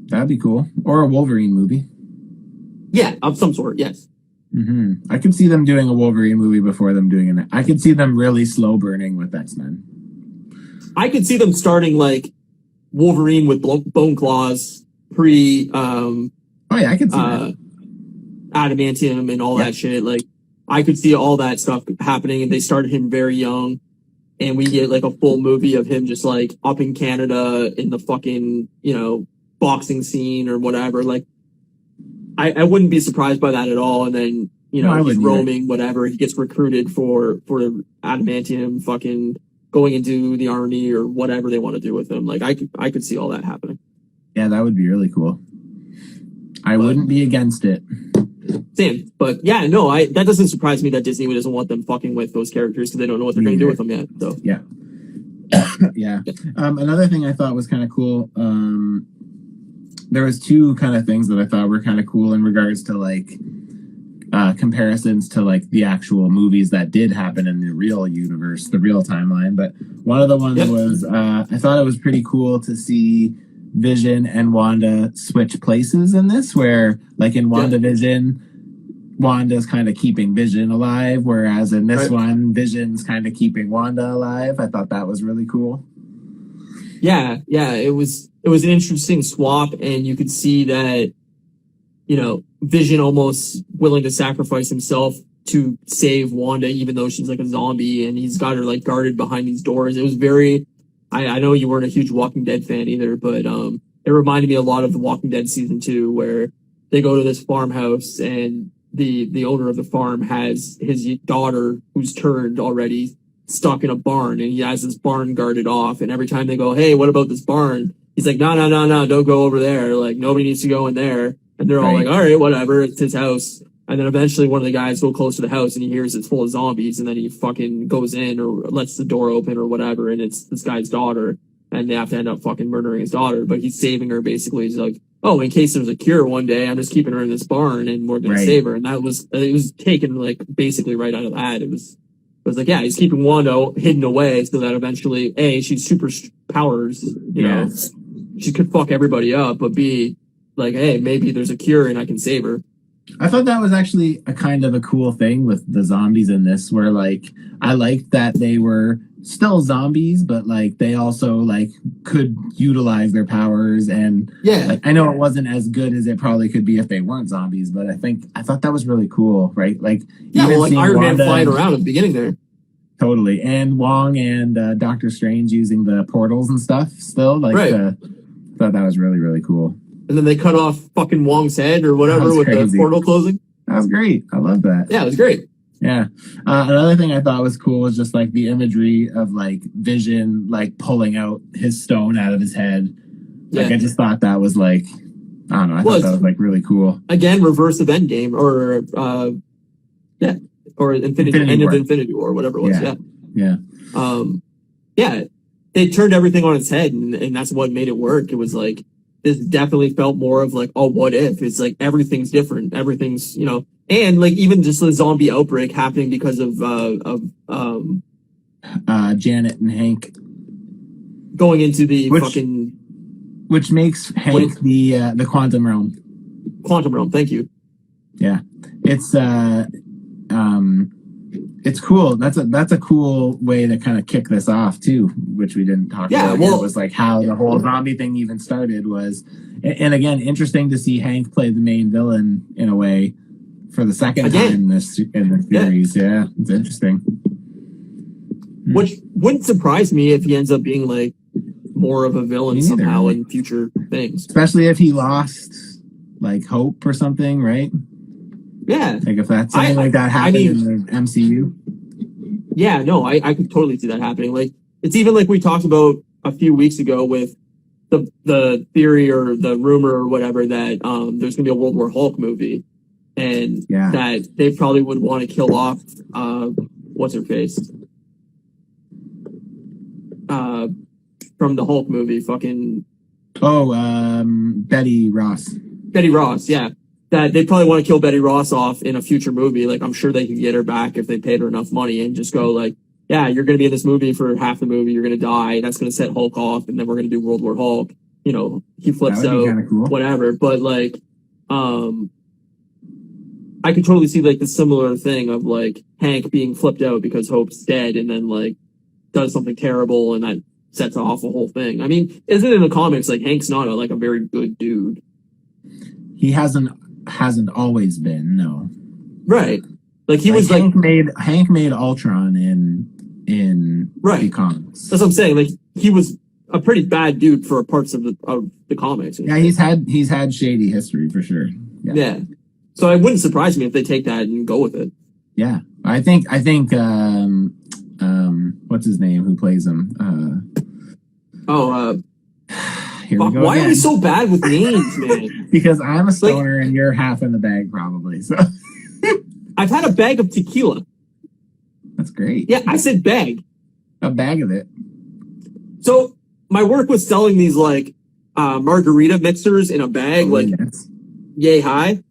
That'd be cool. Or a Wolverine movie. Yeah, of some sort, yes. Mm-hmm. I could see them doing a Wolverine movie before them doing it. I could see them really slow burning with X-Men. I could see them starting like Wolverine with bone claws pre I could see that. adamantium and all that shit. Like, I could see all that stuff happening, and they started him very young, and we get like a full movie of him just like up in Canada in the fucking, you know, boxing scene or whatever. Like, I wouldn't be surprised by that at all. And then, you know, he's roaming, whatever. He gets recruited for adamantium, fucking going into the army or whatever they want to do with him. Like, I could see all that happening. Yeah, that would be really cool. I wouldn't be against it. Same. But yeah, no, that doesn't surprise me that Disney doesn't want them fucking with those characters because they don't know what they're going to do with them yet. So yeah. Yeah. Another thing I thought was kind of cool. There was two kind of things that I thought were kind of cool in regards to like comparisons to like the actual movies that did happen in the real universe, the real timeline. But one of the ones was I thought it was pretty cool to see Vision and Wanda switch places in this, where like in WandaVision, Wanda's kind of keeping Vision alive, whereas in this one, Vision's kind of keeping Wanda alive. I thought that was really cool. Yeah, it was an interesting swap, and you could see that, you know, Vision almost willing to sacrifice himself to save Wanda, even though she's like a zombie, and he's got her like guarded behind these doors. It was very, I know you weren't a huge Walking Dead fan either, but it reminded me a lot of The Walking Dead season 2, where they go to this farmhouse and the owner of the farm has his daughter, who's turned already, stuck in a barn, and he has this barn guarded off. And every time they go, hey, what about this barn? He's like, no, don't go over there. Like, nobody needs to go in there. And they're all like, all right, whatever, it's his house. And then eventually one of the guys go close to the house and he hears it's full of zombies, and then he fucking goes in or lets the door open or whatever, and it's this guy's daughter, and they have to end up fucking murdering his daughter. But he's saving her basically. He's like, oh, in case there's a cure one day, I'm just keeping her in this barn and we're gonna save her. And it was taken like basically right out of that. It was like, yeah, he's keeping Wanda hidden away so that eventually, A, she's super powers, you know, she could fuck everybody up, but B, like, hey, maybe there's a cure and I can save her. I thought that was actually a kind of a cool thing with the zombies in this, where like I liked that they were still zombies, but like they also like could utilize their powers, and like, I know it wasn't as good as it probably could be if they weren't zombies, but I thought that was really cool, right? Like even like Iron Man flying around at the beginning there. Totally, and Wong and Doctor Strange using the portals and stuff still, like thought that was really, really cool. And then they cut off fucking Wong's head or whatever with the portal closing. That was great. I love that. Yeah, it was great. Yeah. Another thing I thought was cool was just like the imagery of like Vision like pulling out his stone out of his head. Like I just thought that was like, I don't know. I thought that was like really cool. Again, reverse of Endgame or or Infinity War, whatever it was. Yeah. They turned everything on its head, and that's what made it work. It was like, this definitely felt more of like, oh, what if? It's like everything's different. Everything's, you know, and like even just the zombie outbreak happening because of Janet and Hank going into the which makes Hank the quantum realm. Quantum realm, thank you. Yeah. It's cool. That's a cool way to kind of kick this off too, which we didn't talk about. Well, it was like how the whole zombie thing even started was, and again, interesting to see Hank play the main villain in a way for the second time in the series. Yeah, it's interesting. Which wouldn't surprise me if he ends up being like more of a villain somehow in future things, especially if he lost like hope or something, right? Yeah. Like if that's something like that happened in the MCU. Yeah, no, I could totally see that happening. Like, it's even like we talked about a few weeks ago with the theory or the rumor or whatever that there's going to be a World War Hulk movie. and Yeah. that they probably would want to kill off what's her face from the Hulk movie, fucking Betty Ross. Betty Ross, yeah. That they probably want to kill Betty Ross off in a future movie. Like, I'm sure they could get her back if they paid her enough money and just go like, yeah, you're going to be in this movie for half the movie. You're going to die. That's going to set Hulk off. And then we're going to do World War Hulk. You know, he flips That would be out, kinda cool. whatever. But like, I could totally see like the similar thing of like Hank being flipped out because Hope's dead and then like does something terrible and that sets off a whole thing. I mean, isn't it in the comics like Hank's not a very good dude? He hasn't always been, no. Right. Like he Like, was like Hank made Ultron in the comics. That's what I'm saying. Like he was a pretty bad dude for parts of the comics. Yeah, he's had shady history for sure. Yeah. So it wouldn't surprise me if they take that and go with it. Yeah. I think what's his name who plays him? Here we go why again. are we so bad with names, man? Because I'm a stoner and you're half in the bag probably. So I've had a bag of tequila. that's great. Yeah, I said bag. A bag of it. So my work was selling these like margarita mixers in a bag, like Yes. yay high.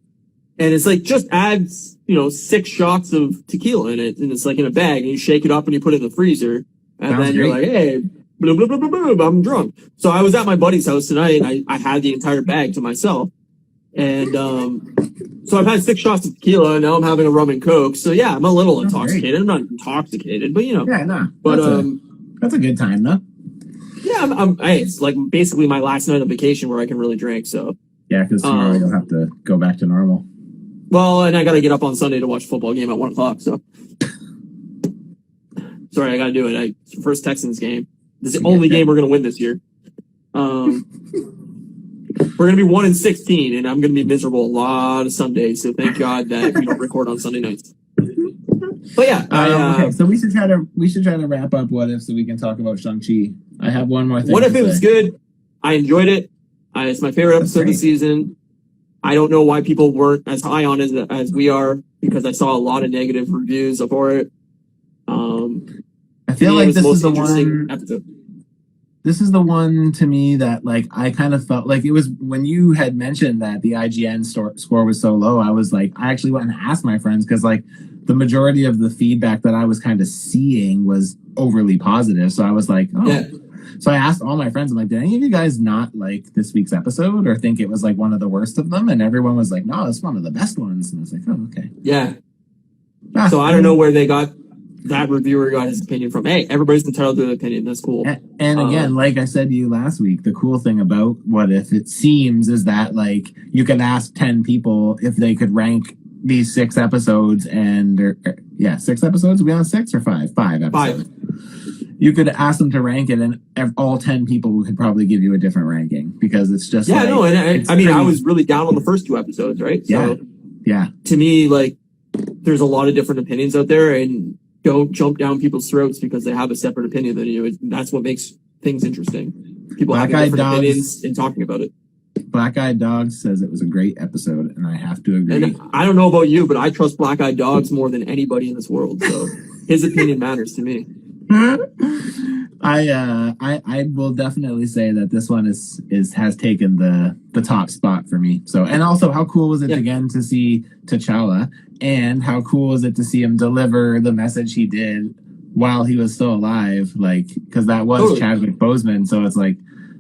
And it's like just adds, 6 shots of tequila in it, and it's like in a bag, and you shake it up and you put it in the freezer, and Sounds then you're great. like, hey, blah, blah, blah, blah, blah, I'm drunk. So I was at my buddy's house tonight, and I had the entire bag to myself. And so I've had 6 shots of tequila, and now I'm having a rum and coke. So yeah, I'm a little That's intoxicated. I'm not intoxicated, but Yeah, no. But that's a good time though. yeah, it's like basically my last night of vacation where I can really drink. So Yeah, because tomorrow you'll have to go back to normal. well, and I got to get up on Sunday to watch a football game at 1:00. So sorry, I got to do it. It's the first Texans game. This is the only game we're going to win this year. We're going to be 1-16, and I'm going to be miserable a lot of Sundays. So thank God that we don't record on Sunday nights. But yeah, Okay, so we should try to wrap up What If so we can talk about Shang-Chi. I have one more thing. What If to it was say. good? I enjoyed it. It's my favorite episode of the great. season. I don't know why people weren't as high on it as we are, because I saw a lot of negative reviews for it. I feel like this is the interesting one. episode. This is the one to me that like I kind of felt like it was when you had mentioned that the IGN score was so low. I was like, I actually went and asked my friends because like the majority of the feedback that I was kind of seeing was overly positive. So I was like, oh. Yeah. So I asked all my friends, I'm like, did any of you guys not like this week's episode or think it was like one of the worst of them? And everyone was like, no, it's one of the best ones. And I was like, oh, okay. Yeah. So I don't know where that reviewer got his opinion from. Hey, everybody's entitled to their opinion. That's cool. And again, like I said to you last week, the cool thing about What If it seems is that like you can ask 10 people if they could rank these 6 episodes 6 episodes. Are we on 6 or 5? 5 episodes. 5. You could ask them to rank it, and all 10 people could probably give you a different ranking because it's just Yeah, like, no, and I mean, pretty- I was really down on the first 2 episodes, right? So yeah. to me, like, there's a lot of different opinions out there, and don't jump down people's throats because they have a separate opinion than you. That's what makes things interesting. People Black having Eyed different Dogs. opinions and talking about it. Black Eyed Dogs says it was a great episode, and I have to agree. And I don't know about you, but I trust Black Eyed Dogs more than anybody in this world. So his opinion matters to me. I will definitely say that this one has taken the top spot for me. So, and also how cool was it again to see T'Challa, and how cool was it to see him deliver the message he did while he was still alive, like, because that was Totally. Chadwick Boseman. So it's like,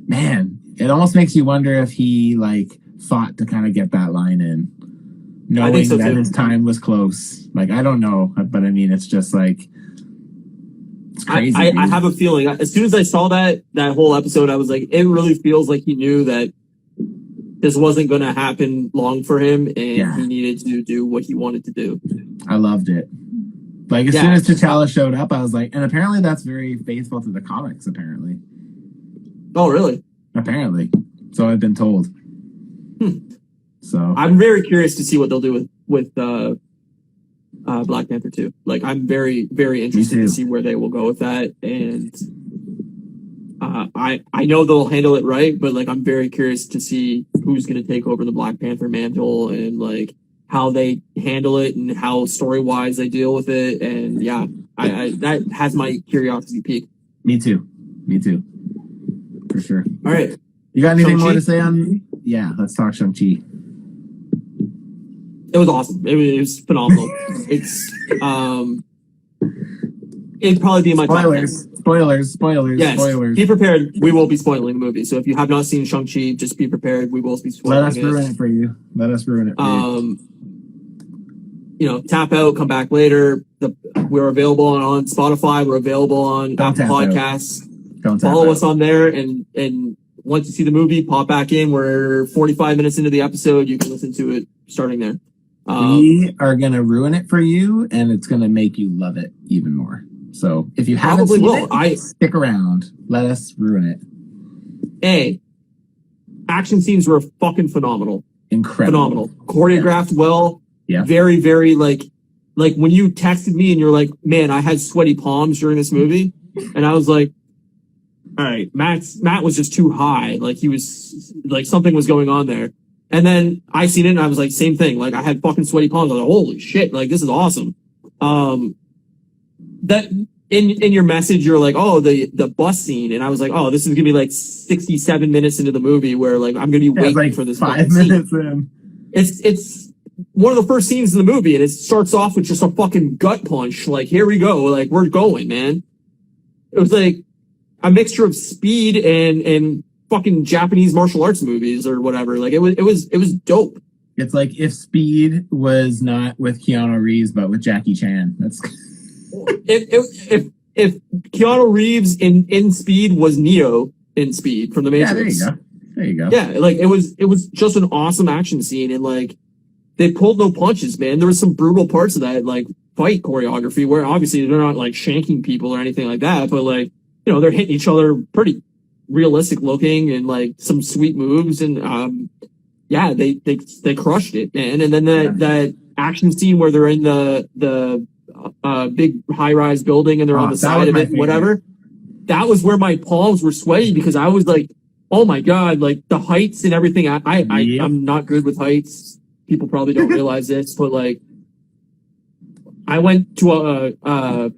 man, it almost makes you wonder if he like fought to kind of get that line in, knowing so, that too. his time was close. Like, I don't know, but I mean, it's just like, it's crazy. I have a feeling as soon as I saw that whole episode, I was like, it really feels like he knew that this wasn't going to happen long for him, and he needed to do what he wanted to do. I loved it. Like, as soon as T'Challa showed up, I was like, and apparently that's very faithful to the comics, apparently. Oh, really? Apparently. So I've been told. So I'm very curious to see what they'll do with Black Panther 2. Like, I'm very, very interested to see where they will go with that. And I know they'll handle it right, but like, I'm very curious to see who's going to take over the Black Panther mantle and like how they handle it and how story-wise they deal with it. And yeah, I that has my curiosity peaked. Me too. For sure. All right. You got anything Shang-Chi? more to say on? Yeah, let's talk Shang-Chi. It was awesome. It was phenomenal. It'd probably be my top 10. Spoilers. Yes. Spoilers. Be prepared. We will be spoiling the movie. So if you have not seen Shang-Chi, just be prepared. We will be spoiling Let us ruin it for you. Tap out, come back later. We're available on Spotify. We're available on Apple Podcasts. Follow us on there, and once you see the movie, pop back in. We're 45 minutes into the episode. You can listen to it starting there. We are going to ruin it for you, and it's going to make you love it even more. So if you haven't seen it, stick around. Let us ruin it. Action scenes were fucking phenomenal. Incredible. Choreographed well. Yeah. Very, very like when you texted me and you're like, man, I had sweaty palms during this movie. And I was like, all right, Matt was just too high. Like he was like something was going on there. And then I seen it and I was like, same thing. Like I had fucking sweaty palms. I was like, holy shit, like this is awesome. That in your message, you're like, oh, the bus scene. And I was like, oh, this is gonna be like 67 minutes into the movie where like I'm gonna be waiting for this 5 minutes in. It's one of the first scenes in the movie, and it starts off with just a fucking gut punch. Like, here we go. Like, we're going, man. It was like a mixture of Speed and fucking Japanese martial arts movies or whatever. Like, it was dope. It's like if Speed was not with Keanu Reeves, but with Jackie Chan. That's if Keanu Reeves in Speed was Neo in Speed from the Matrix. Yeah, there you go. Yeah, like it was just an awesome action scene, and like they pulled no punches, man. There was some brutal parts of that, like fight choreography, where obviously they're not like shanking people or anything like that, but like, you know, they're hitting each other pretty realistic looking and like some sweet moves, and yeah, they crushed it, man. And then that action scene where they're in the big high rise building and they're on the side of it, whatever. That was where my palms were sweaty because I was like, oh my god, like the heights and everything. I'm not good with heights. People probably don't realize this, but like, I went to a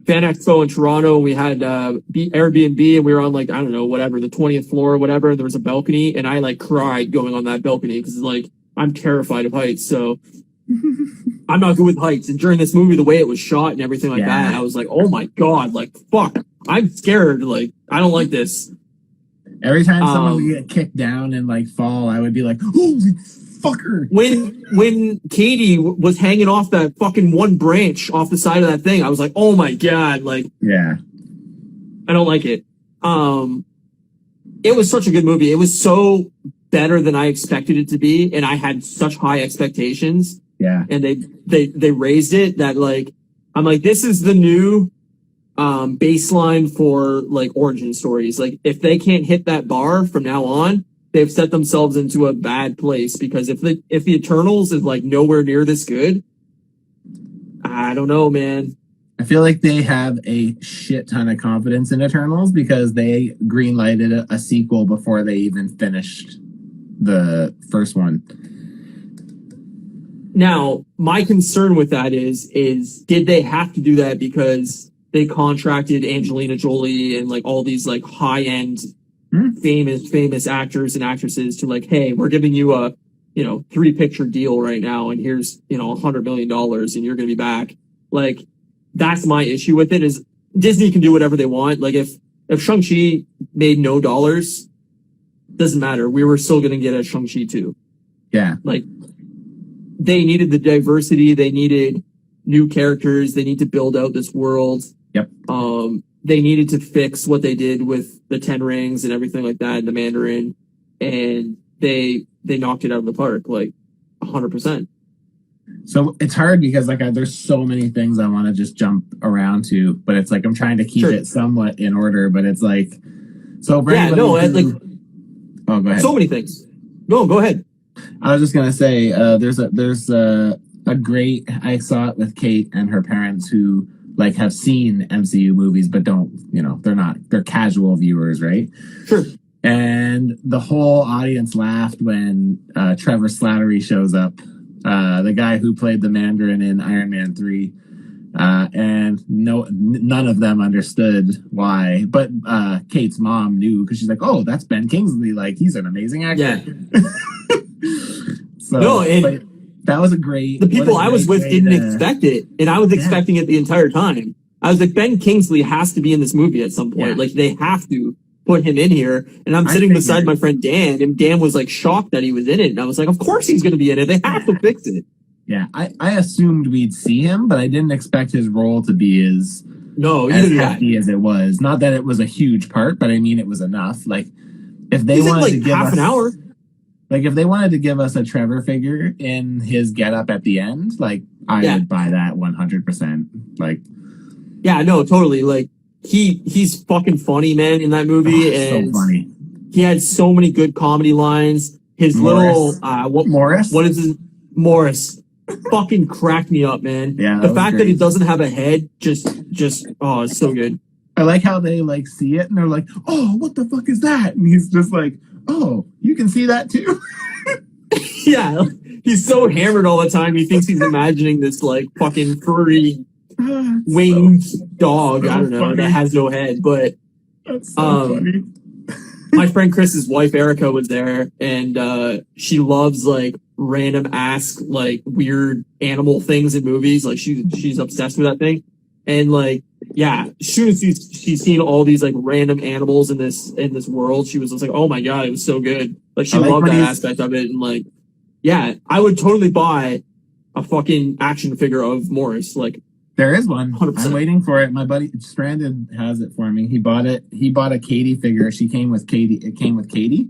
fan expo in Toronto. We had Airbnb, and we were on like, I don't know, whatever, the 20th floor or whatever. And there was a balcony, and I like cried going on that balcony because like I'm terrified of heights. So I'm not good with heights. And during this movie, the way it was shot and everything like that, I was like, oh my god, like fuck, I'm scared. Like I don't like this. Every time someone would get kicked down and like fall, I would be like, holy fucker. When Katie was hanging off that fucking one branch off the side of that thing, I was like, oh my god, like, yeah, I don't like it. It was such a good movie. It was so better than I expected it to be, and I had such high expectations. Yeah, and they raised it that like I'm like, this is the new baseline for like origin stories. Like if they can't hit that bar from now on, they've set themselves into a bad place, because if the Eternals is like nowhere near this good, I don't know, man. I feel like they have a shit ton of confidence in Eternals because they greenlighted a sequel before they even finished the first one. Now, my concern with that is did they have to do that because they contracted Angelina Jolie and like all these like high-end famous actors and actresses to like, hey, we're giving you a, 3-picture deal right now, and here's, $100 million and you're going to be back. Like, that's my issue with it, is Disney can do whatever they want. Like if Shang-Chi made no dollars, doesn't matter. We were still going to get a Shang-Chi 2. Yeah. Like they needed the diversity. They needed new characters. They need to build out this world. Yep. They needed to fix what they did with the 10 rings and everything like that, and the Mandarin, and they knocked it out of the park, like 100%. So it's hard because like there's so many things I want to just jump around to, but it's like I'm trying to keep it somewhat in order, but it's like, so for yeah, no, like, oh, go ahead. So many things. No, go ahead. I was just gonna say, there's a great, I saw it with Kate and her parents who like have seen MCU movies, but don't, they're casual viewers, right? Sure. And the whole audience laughed when Trevor Slattery shows up the guy who played the Mandarin in Iron Man 3. And none of them understood why, but Kate's mom knew because she's like, "Oh, that's Ben Kingsley. Like, he's an amazing actor." Yeah. So No, and that was a great. the people I was with didn't expect it, and I was expecting it the entire time. I was like, Ben Kingsley has to be in this movie at some point. Yeah. Like, they have to put him in here. And I'm sitting beside my friend Dan, and Dan was like shocked that he was in it. And I was like, of course he's going to be in it. They have to fix it. Yeah, I assumed we'd see him, but I didn't expect his role to be as hefty as it was. Not that it was a huge part, but I mean it was enough. Like if they wanted to give half us an hour, like if they wanted to give us a Trevor figure in his getup at the end, like I would buy that 100%. Like, yeah, no, totally. Like he's fucking funny, man, in that movie, and so funny. He had so many good comedy lines. His Morris. Morris? What is his Morris? Fucking cracked me up, man. Yeah, the fact that he doesn't have a head just it's so good. I like how they like see it and they're like, "Oh, what the fuck is that?" And he's just like, "Oh, you can see that too." Yeah, he's so hammered all the time. He thinks he's imagining this like fucking furry winged dog. I don't know that has no head, but that's so funny. My friend Chris's wife Erica was there, and she loves like random ass like weird animal things in movies. Like she's obsessed with that thing, and like yeah, as soon as she's seen all these like random animals in this world, she was just like, oh my god, it was so good. Like she loved that aspect of it, and like yeah, I would totally buy a fucking action figure of Morris. Like there is one. 100%. I'm waiting for it. My buddy Stranded has it for me. He bought it. He bought a Katie figure. She came with Katie. It came with Katie.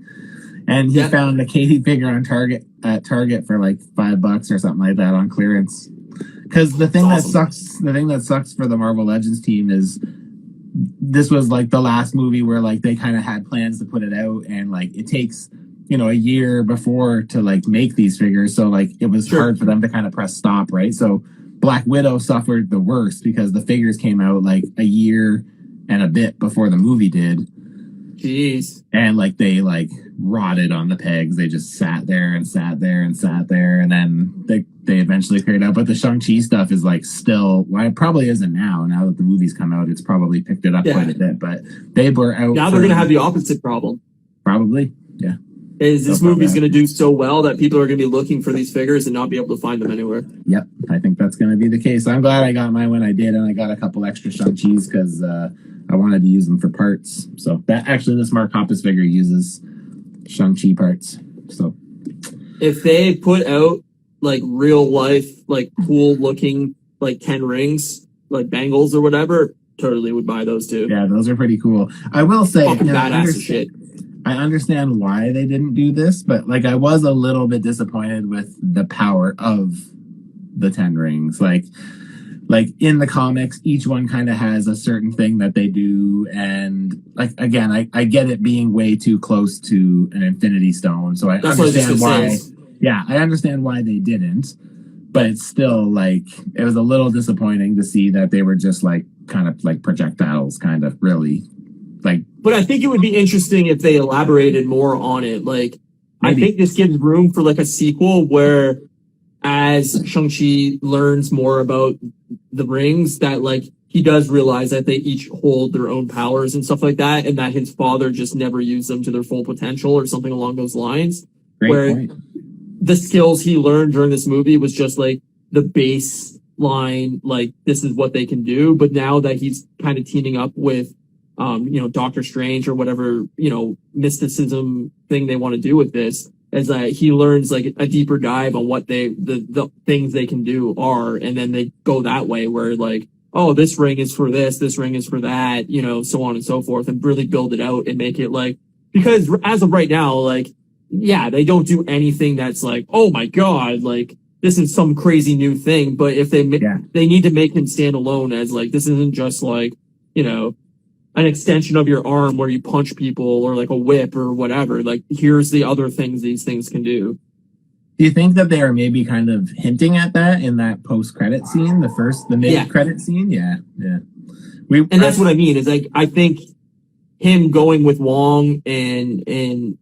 And he found a Katie figure on Target for like $5 or something like that on clearance. Because the thing that sucks for the Marvel Legends team is this was like the last movie where like they kind of had plans to put it out, and like it takes a year before to like make these figures, so like it was hard for them to kind of press stop, right? So Black Widow suffered the worst because the figures came out like a year and a bit before the movie did. Jeez. And like they like rotted on the pegs. They just sat there and sat there and sat there, and then they eventually cleared out. But the Shang-Chi stuff is like still, well, it probably isn't now. Now that the movie's come out, it's probably picked it up quite a bit. But they were out. Now they're gonna have the opposite problem. Probably, yeah. Is this movie's gonna do so well that people are gonna be looking for these figures and not be able to find them anywhere? Yep, I think that's gonna be the case. I'm glad I got mine when I did, and I got a couple extra Shang-Chi's because I wanted to use them for parts. So that actually, this Mark Hoppus figure uses Shang-Chi parts. So if they put out like real life, like cool looking, like 10 rings, like bangles or whatever, totally would buy those too. Yeah, those are pretty cool. I will say, badass as shit. I understand why they didn't do this, but like I was a little bit disappointed with the power of the 10 rings. Like in the comics, each one kind of has a certain thing that they do, and like again, I get it being way too close to an Infinity Stone, so I understand why. Yeah, I understand why they didn't, but it's still like it was a little disappointing to see that they were just like kind of like projectiles, kind of really like. But I think it would be interesting if they elaborated more on it. Like, maybe. I think this gives room for like a sequel where, as Shang-Chi learns more about the rings, that like he does realize that they each hold their own powers and stuff like that, and that his father just never used them to their full potential or something along those lines. Great point. The skills he learned during this movie was just like the baseline, like this is what they can do. But now that he's kind of teaming up with, Doctor Strange or whatever, mysticism thing they want to do with this, is that he learns like a deeper dive on what the things they can do are, and then they go that way where like, oh, this ring is for this ring is for that, so on and so forth, and really build it out and make it like, because as of right now, like, yeah, they don't do anything that's like, oh my god, like this is some crazy new thing. But if they they need to make him stand alone as like, this isn't just like, an extension of your arm where you punch people or like a whip or whatever. Like, here's the other things these things can do. Do you think that they are maybe kind of hinting at that in that post-credit scene, the mid-credit scene? Yeah. And that's what I mean is like, I think him going with Wong and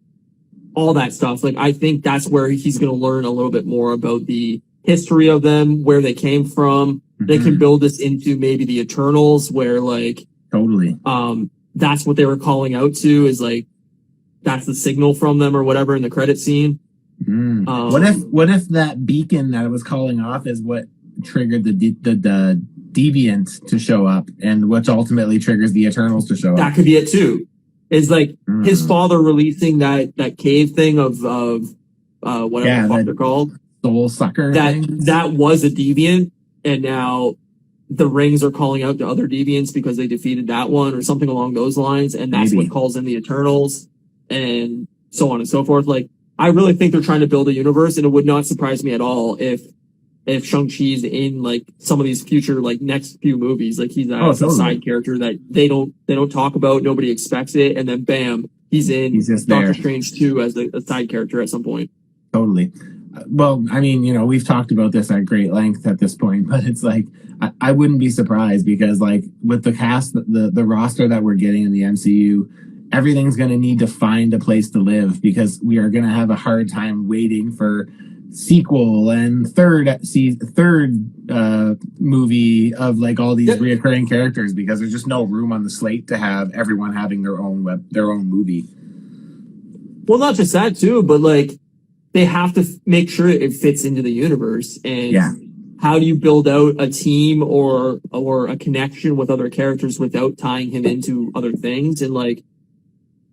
all that stuff. Like, I think that's where he's going to learn a little bit more about the history of them, where they came from. They can build this into maybe the Eternals, where like Totally. that's what they were calling out to, is like that's the signal from them or whatever in the credit scene. What if that beacon that it was calling off is what triggered the deviant to show up, and which ultimately triggers the Eternals to show That up? could be it too. Is like his father releasing that cave thing of whatever the fuck they're called, soul sucker. That was a deviant, and now the rings are calling out to other deviants because they defeated that one or something along those lines, and that's what calls in the Eternals, and so on and so forth. Like, I really think they're trying to build a universe, and it would not surprise me at all if Shang-Chi's in like some of these future like next few movies. Like, he's a side character that they don't talk about, nobody expects it, and then bam, he's just Doctor Strange 2 as a side character at some point. Totally. Well, I mean, you know, we've talked about this at great length at this point, but it's like I wouldn't be surprised, because like with the cast, the roster that we're getting in the MCU, everything's going to need to find a place to live, because we are going to have a hard time waiting for sequel and third movie of like all these reoccurring characters, because there's just no room on the slate to have everyone having their own movie. Well, not just that too, but like they have to make sure it fits into the universe. And how do you build out a team or a connection with other characters without tying him into other things? And like,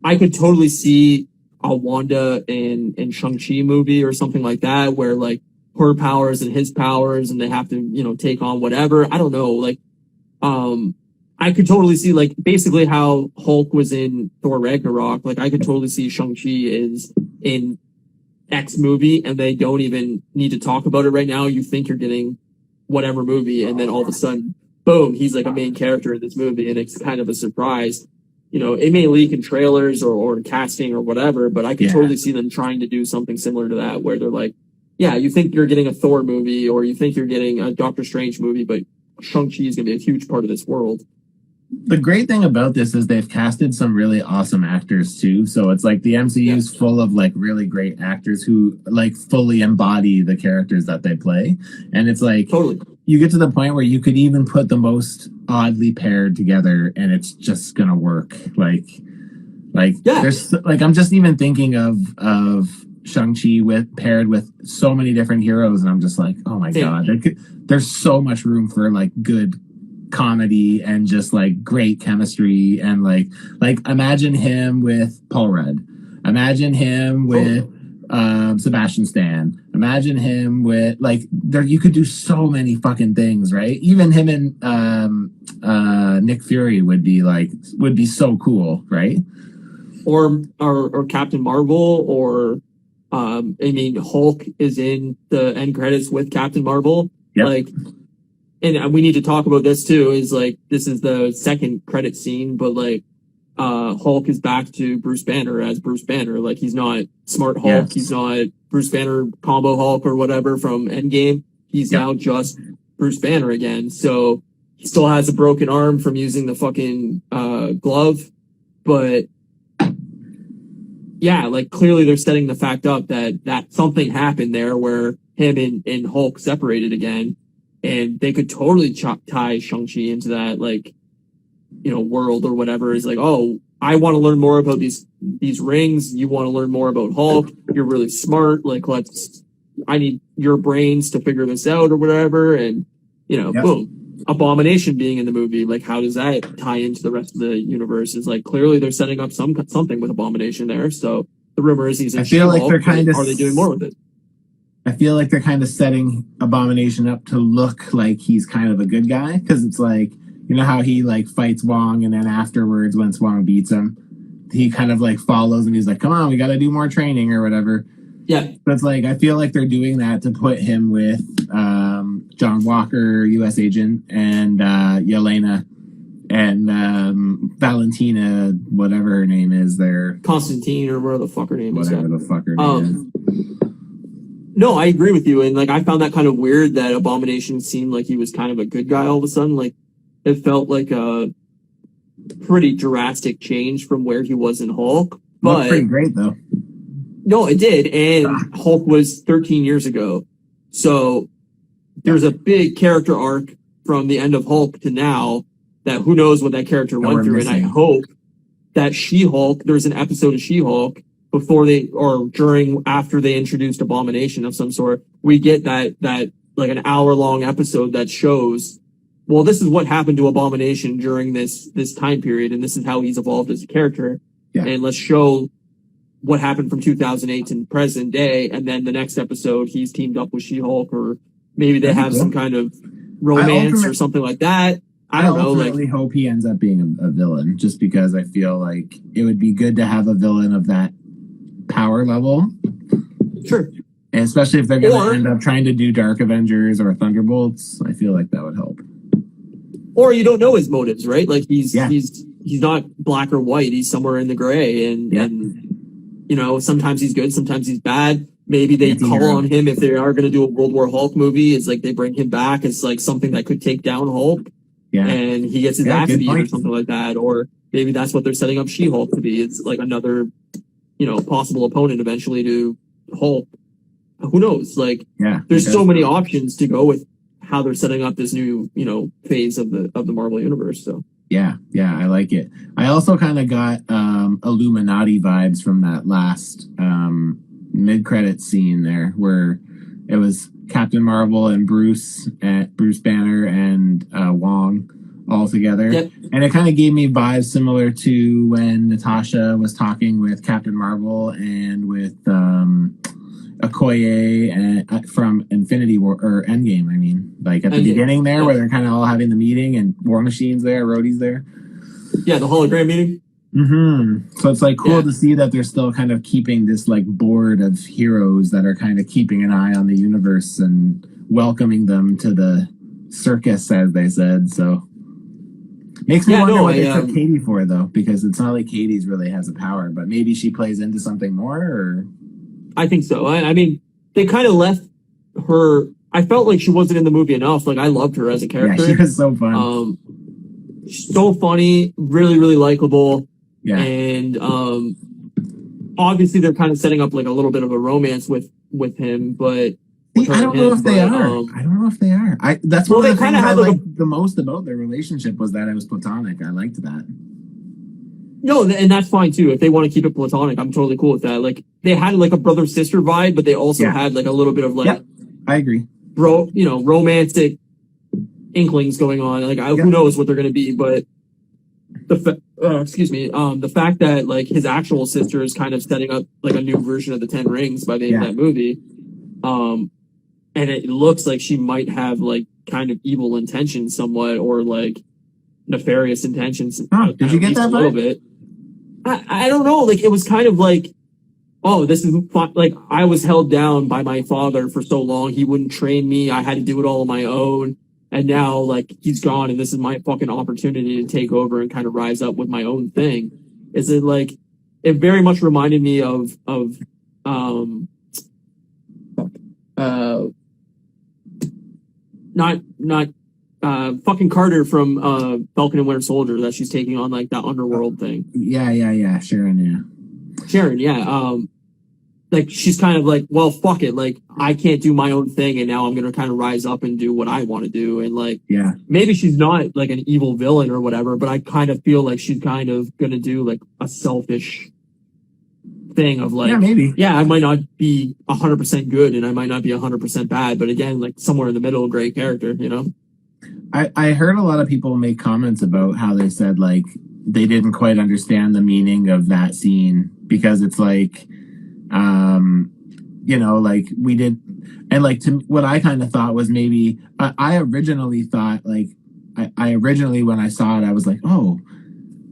I could totally see a Wanda and Shang-Chi movie or something like that, where like her powers and his powers, and they have to, you know, take on whatever. I don't know. Like, I could totally see like basically how Hulk was in Thor Ragnarok. Like, I could totally see Shang-Chi is in X movie, and they don't even need to talk about it right now. You think you're getting whatever movie, and then all of a sudden, boom, he's like a main character in this movie, and it's kind of a surprise. You know, it may leak in trailers or casting or whatever, but I could totally see them trying to do something similar to that, where they're like, yeah, you think you're getting a Thor movie, or you think you're getting a Doctor Strange movie, but Shang-Chi is going to be a huge part of this world. The great thing about this is they've casted some really awesome actors too. So it's like the MCU is full of like really great actors who like fully embody the characters that they play. And it's like, you get to the point where you could even put the most oddly paired together and it's just going to work. There's like, I'm just even thinking of Shang-Chi paired with so many different heroes. And I'm just like, oh my God, there's so much room for like good comedy and just like great chemistry. And like imagine him with Paul Rudd, imagine him with Sebastian Stan, imagine him with like you could do so many fucking things, right? Even him and Nick Fury would be so cool, right? Or Captain Marvel, or I mean, Hulk is in the end credits with Captain Marvel. Like, and we need to talk about this too, is like, this is the second credit scene, but like, Hulk is back to Bruce Banner as Bruce Banner. Like, he's not Smart Hulk. He's not Bruce Banner Combo Hulk or whatever from Endgame. He's now just Bruce Banner again. So he still has a broken arm from using the fucking, glove. But yeah, like clearly they're setting the fact up that something happened there where him and Hulk separated again. And they could totally tie Shang-Chi into that, like, you know, world or whatever. Is like, oh, I want to learn more about these rings. You want to learn more about Hulk. You're really smart. Like, I need your brains to figure this out or whatever. And, you know, boom, Abomination being in the movie. Like, how does that tie into the rest of the universe? Is like, clearly they're setting up something with Abomination there. So the rumor is he's in She-Hulk. Are they doing more with it? I feel like they're kind of setting Abomination up to look like he's kind of a good guy, because it's like, you know how he like fights Wong, and then afterwards when Wong beats him, he kind of like follows and he's like, come on, we got to do more training or whatever. Yeah. But it's like, I feel like they're doing that to put him with John Walker, U.S. agent, and Yelena and Valentina, whatever her name is there. Constantine, or whatever the fuck her name is. Whatever the fuck her name is. No, I agree with you. And like, I found that kind of weird that Abomination seemed like he was kind of a good guy all of a sudden. Like, it felt like a pretty drastic change from where he was in Hulk. But pretty great though. No, it did, and Hulk was 13 years ago. So there's a big character arc from the end of Hulk to now that who knows what that character went through. And I hope that She-Hulk, there's an episode of She-Hulk before after they introduced Abomination of some sort. We get that like an hour-long episode that shows, well, this is what happened to Abomination during this time period, and this is how he's evolved as a character. Yeah. And let's show what happened from 2008 to present day, and then the next episode he's teamed up with She-Hulk, or maybe they have some kind of romance or something like that. I don't know. I hope he ends up being a villain, just because I feel like it would be good to have a villain of that power level. Sure. And especially if they're going to end up trying to do Dark Avengers or Thunderbolts, I feel like that would help. Or you don't know his motives, right? Like he's not black or white. He's somewhere in the gray, and you know, sometimes he's good, sometimes he's bad. Maybe they call on him if they are going to do a World War Hulk movie. It's like they bring him back as like something that could take down Hulk, and he gets his ass beat or something like that. Or maybe that's what they're setting up She-Hulk to be. It's like another, you know, possible opponent eventually to Hulk. Who knows? Like, there's so many options to go with how they're setting up this new, you know, phase of the Marvel universe. So. Yeah, I like it. I also kind of got Illuminati vibes from that last mid-credit scene there, where it was Captain Marvel and Bruce Banner and Wong all together. Yep. And it kind of gave me vibes similar to when Natasha was talking with Captain Marvel and with Okoye from Infinity War or Endgame. I mean, like at the beginning there, where they're kind of all having the meeting and War Machine's there, Rhodey's there. Yeah, the hologram meeting. Mm-hmm. So it's like cool to see that they're still kind of keeping this like board of heroes that are kind of keeping an eye on the universe and welcoming them to the circus, as they said. So makes me wonder what they took Katie for, though, because it's not like Katie's really has a power, but maybe she plays into something more, or. I think so. I mean, they kind of left her. I felt like she wasn't in the movie enough. Like, I loved her as a character. Yeah, she was so fun. So funny, really, really likable. Yeah. And obviously, they're kind of setting up like a little bit of a romance with him, but. I don't know if they are. I don't know if they are. That's one of the things I liked the most about their relationship was that it was platonic. I liked that. No, and that's fine too. If they want to keep it platonic, I'm totally cool with that. Like, they had like a brother-sister vibe, but they also had like a little bit of like, I agree, romantic inklings going on. Like, who knows what they're going to be, but the fact that like his actual sister is kind of setting up like a new version of the Ten Rings by the end of that movie, and it looks like she might have like kind of evil intentions somewhat, or like nefarious intentions. Did you get that a little bit? I don't know. Like, it was kind of like, oh, this is fun. Like, I was held down by my father for so long. He wouldn't train me. I had to do it all on my own. And now, like, he's gone, and this is my fucking opportunity to take over and kind of rise up with my own thing. Is it like, it very much reminded me of fucking Carter from Falcon and Winter Soldier, that she's taking on like that underworld thing. Yeah. Sharon, like, she's kind of like, well, fuck it. Like, I can't do my own thing, and now I'm going to kind of rise up and do what I want to do. And like, maybe she's not like an evil villain or whatever, but I kind of feel like she's kind of going to do like a selfish thing of like, I might not be 100% good and I might not be 100% bad, but again, like somewhere in the middle, great character, you know? I heard a lot of people make comments about how they said like they didn't quite understand the meaning of that scene, because it's like, like we did, and like to what I kind of thought was maybe I originally thought like I originally when I saw it I was like, oh,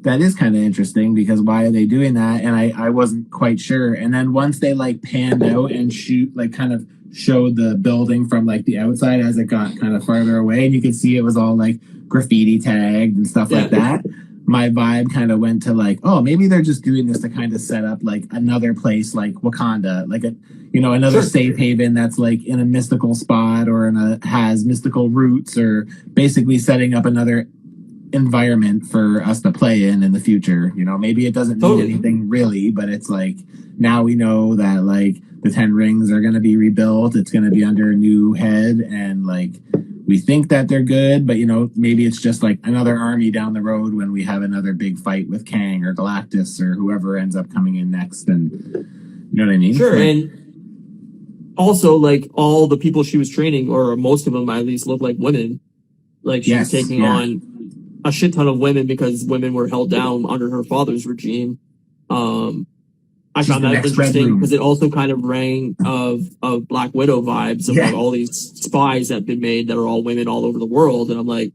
that is kind of interesting, because why are they doing that? And I wasn't quite sure. And then once they like panned out and kind of showed the building from like the outside as it got kind of farther away, and you could see it was all like graffiti tagged and stuff like that, my vibe kind of went to like, oh, maybe they're just doing this to kind of set up like another place like Wakanda, like another safe haven that's like in a mystical spot or has mystical roots, or basically setting up another environment for us to play in the future. Maybe it doesn't mean anything really, but it's like now we know that like the 10 rings are going to be rebuilt. It's going to be under a new head, and like we think that they're good, but maybe it's just like another army down the road when we have another big fight with Kang or Galactus or whoever ends up coming in next. And you know what I mean? Sure. Like, and also, like, all the people she was training, or most of them at least, look like women. Like, she was taking on a shit ton of women because women were held down under her father's regime. I found that interesting because it also kind of rang of Black Widow vibes of like all these spies that have been made that are all women all over the world. And I'm like,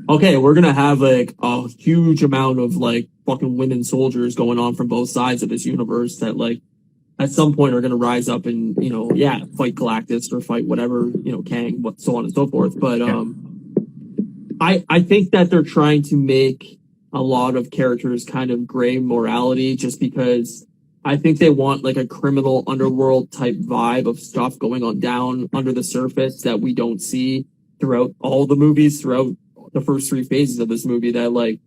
okay, we're going to have like a huge amount of like fucking women soldiers going on from both sides of this universe that like at some point are going to rise up and, fight Galactus or fight whatever, Kang, so on and so forth. But, I think that they're trying to make a lot of characters kind of gray morality just because I think they want like a criminal underworld type vibe of stuff going on down under the surface that we don't see throughout all the movies, throughout the first 3 phases of this movie, that like,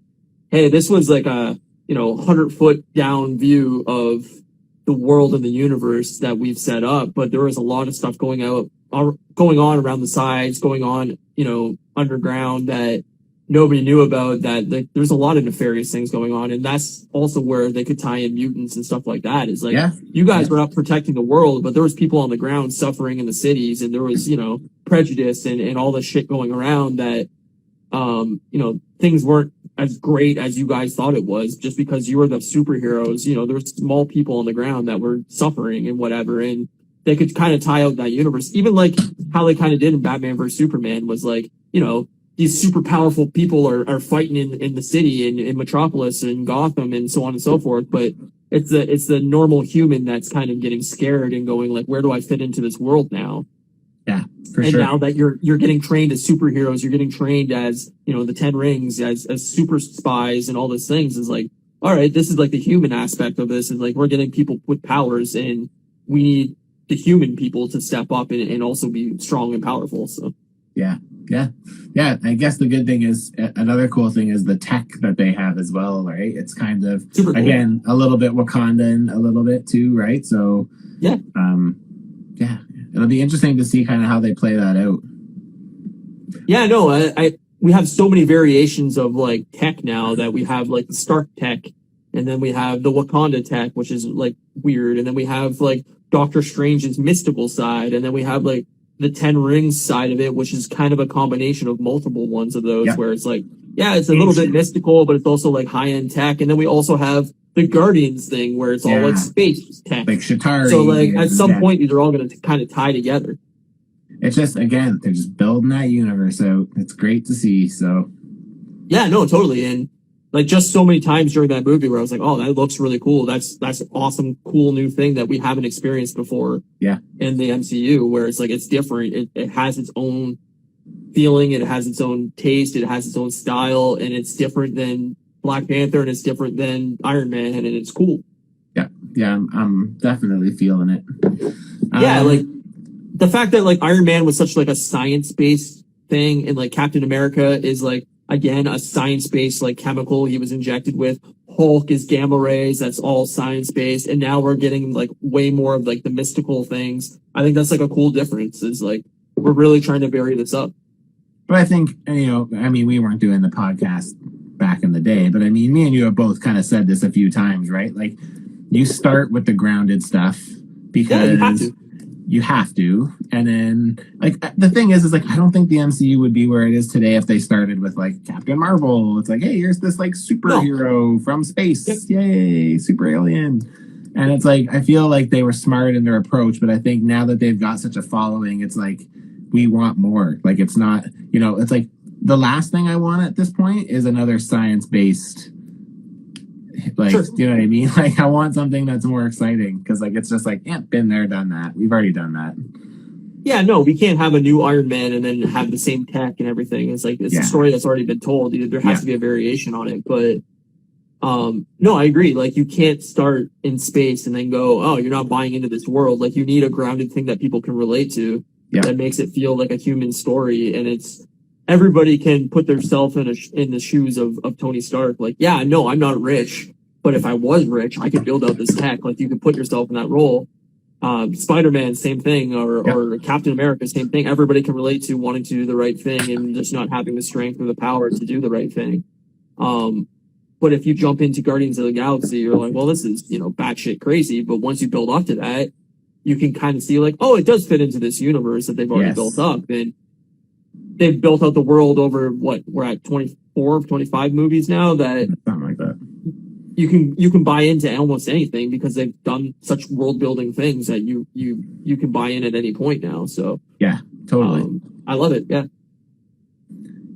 hey, this was like a, 100-foot down view of the world and the universe that we've set up. But there was a lot of stuff going on around the sides, going on, underground that nobody knew about, that like, there's a lot of nefarious things going on. And that's also where they could tie in mutants and stuff like that. Is like, you guys were out protecting the world, but there was people on the ground suffering in the cities, and there was, prejudice and all the shit going around that, things weren't as great as you guys thought it was just because you were the superheroes. There were small people on the ground that were suffering and whatever. And they could kind of tie out that universe, even like how they kind of did in Batman vs Superman was like, these super powerful people are fighting in the city, in Metropolis and Gotham and so on and so forth. But it's the normal human that's kind of getting scared and going like, where do I fit into this world now? Yeah, for and sure. Now that you're getting trained as superheroes, you're getting trained as, the 10 rings, as super spies and all these things, is like, all right, this is like the human aspect of this. Is like, we're getting people with powers, and we need the human people to step up and also be strong and powerful. So yeah. I guess the good thing is, another cool thing is the tech that they have as well, right? It's kind of super cool. Again, a little bit Wakandan, a little bit too, right? So it'll be interesting to see kind of how they play that out. Yeah, no, we have so many variations of like tech now, that we have like the Stark tech, and then we have the Wakanda tech, which is like weird, and then we have like Doctor Strange's mystical side, and then we have like the 10 rings side of it, which is kind of a combination of multiple ones of those, where it's like, it's a little bit mystical, but it's also like high-end tech. And then we also have the Guardians thing, where it's all like space tech. Like Shatari. So like at some point, these are all going to kind of tie together. It's just, again, they're just building that universe out. It's great to see. So yeah, no, totally. And like just so many times during that movie where I was like, oh, that looks really cool. That's an awesome, cool new thing that we haven't experienced before. Yeah. In the MCU, where it's like, it's different. It has its own feeling. It has its own taste. It has its own style, and it's different than Black Panther, and it's different than Iron Man, and it's cool. Yeah. I'm definitely feeling it. Like the fact that like Iron Man was such like a science-based thing, and like Captain America is like, again, a science-based like chemical he was injected with. Hulk is gamma rays. That's all science-based. And now we're getting like way more of like the mystical things. I think that's like a cool difference, is like, we're really trying to vary this up. But I think, we weren't doing the podcast back in the day, but I mean, me and you have both kind of said this a few times, right? Like, you start with the grounded stuff because you have to. And then, like, the thing is like, I don't think the MCU would be where it is today if they started with like Captain Marvel. It's like, hey, here's this like superhero from space. Yay, super alien. And it's like, I feel like they were smart in their approach, but I think now that they've got such a following, it's like, we want more. Like, it's not, it's like, the last thing I want at this point is another science-based, like, you know what I mean? Like, I want something that's more exciting, because like, it's just like, been there, done that. We've already done that. Yeah, no, we can't have a new Iron Man and then have the same tech and everything. It's like, it's a story that's already been told. There has to be a variation on it. But no, I agree. Like, you can't start in space and then go, oh, you're not buying into this world. Like, you need a grounded thing that people can relate to, that makes it feel like a human story. And it's, everybody can put themselves in the shoes of Tony Stark. Like, no, I'm not rich, But if I was rich, I could build out this tech. Like, you could put yourself in that role. Spider-Man, same thing, or Captain America, same thing. Everybody can relate to wanting to do the right thing and just not having the strength or the power to do the right thing. But if you jump into Guardians of the Galaxy, you're like, well, this is, batshit crazy. But once you build up to that, you can kind of see like, oh, it does fit into this universe that they've already built up. And they've built out the world over we're at 24, 25 movies now that something like that. You can buy into almost anything because they've done such world building things that you can buy in at any point now. So yeah, totally. I love it. Yeah.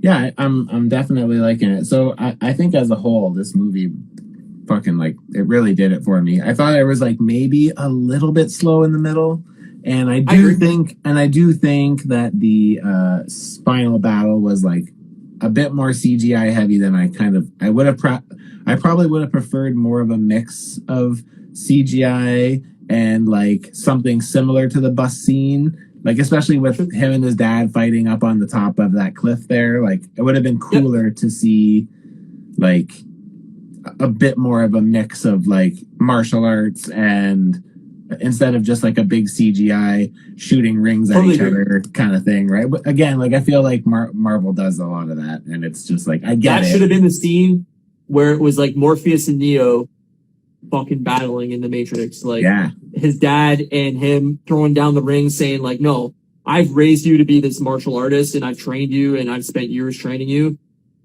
Yeah, I'm definitely liking it. So I think as a whole, this movie fucking it really did it for me. I thought it was maybe a little bit slow in the middle. And I do think that the final battle was a bit more CGI heavy than I would have. I probably would have preferred more of a mix of CGI and something similar to the bus scene, especially with him and his dad fighting up on the top of that cliff there. It would have been cooler to see a bit more of a mix of martial arts and instead of just a big CGI shooting rings at each other kind of thing, right? But again, I feel Marvel does a lot of that, and it's just I get that it. should have been the scene where it was Morpheus and Neo fucking battling in the Matrix, his dad and him throwing down the ring, saying no, I've raised you to be this martial artist, and I've trained you, and I've spent years training you.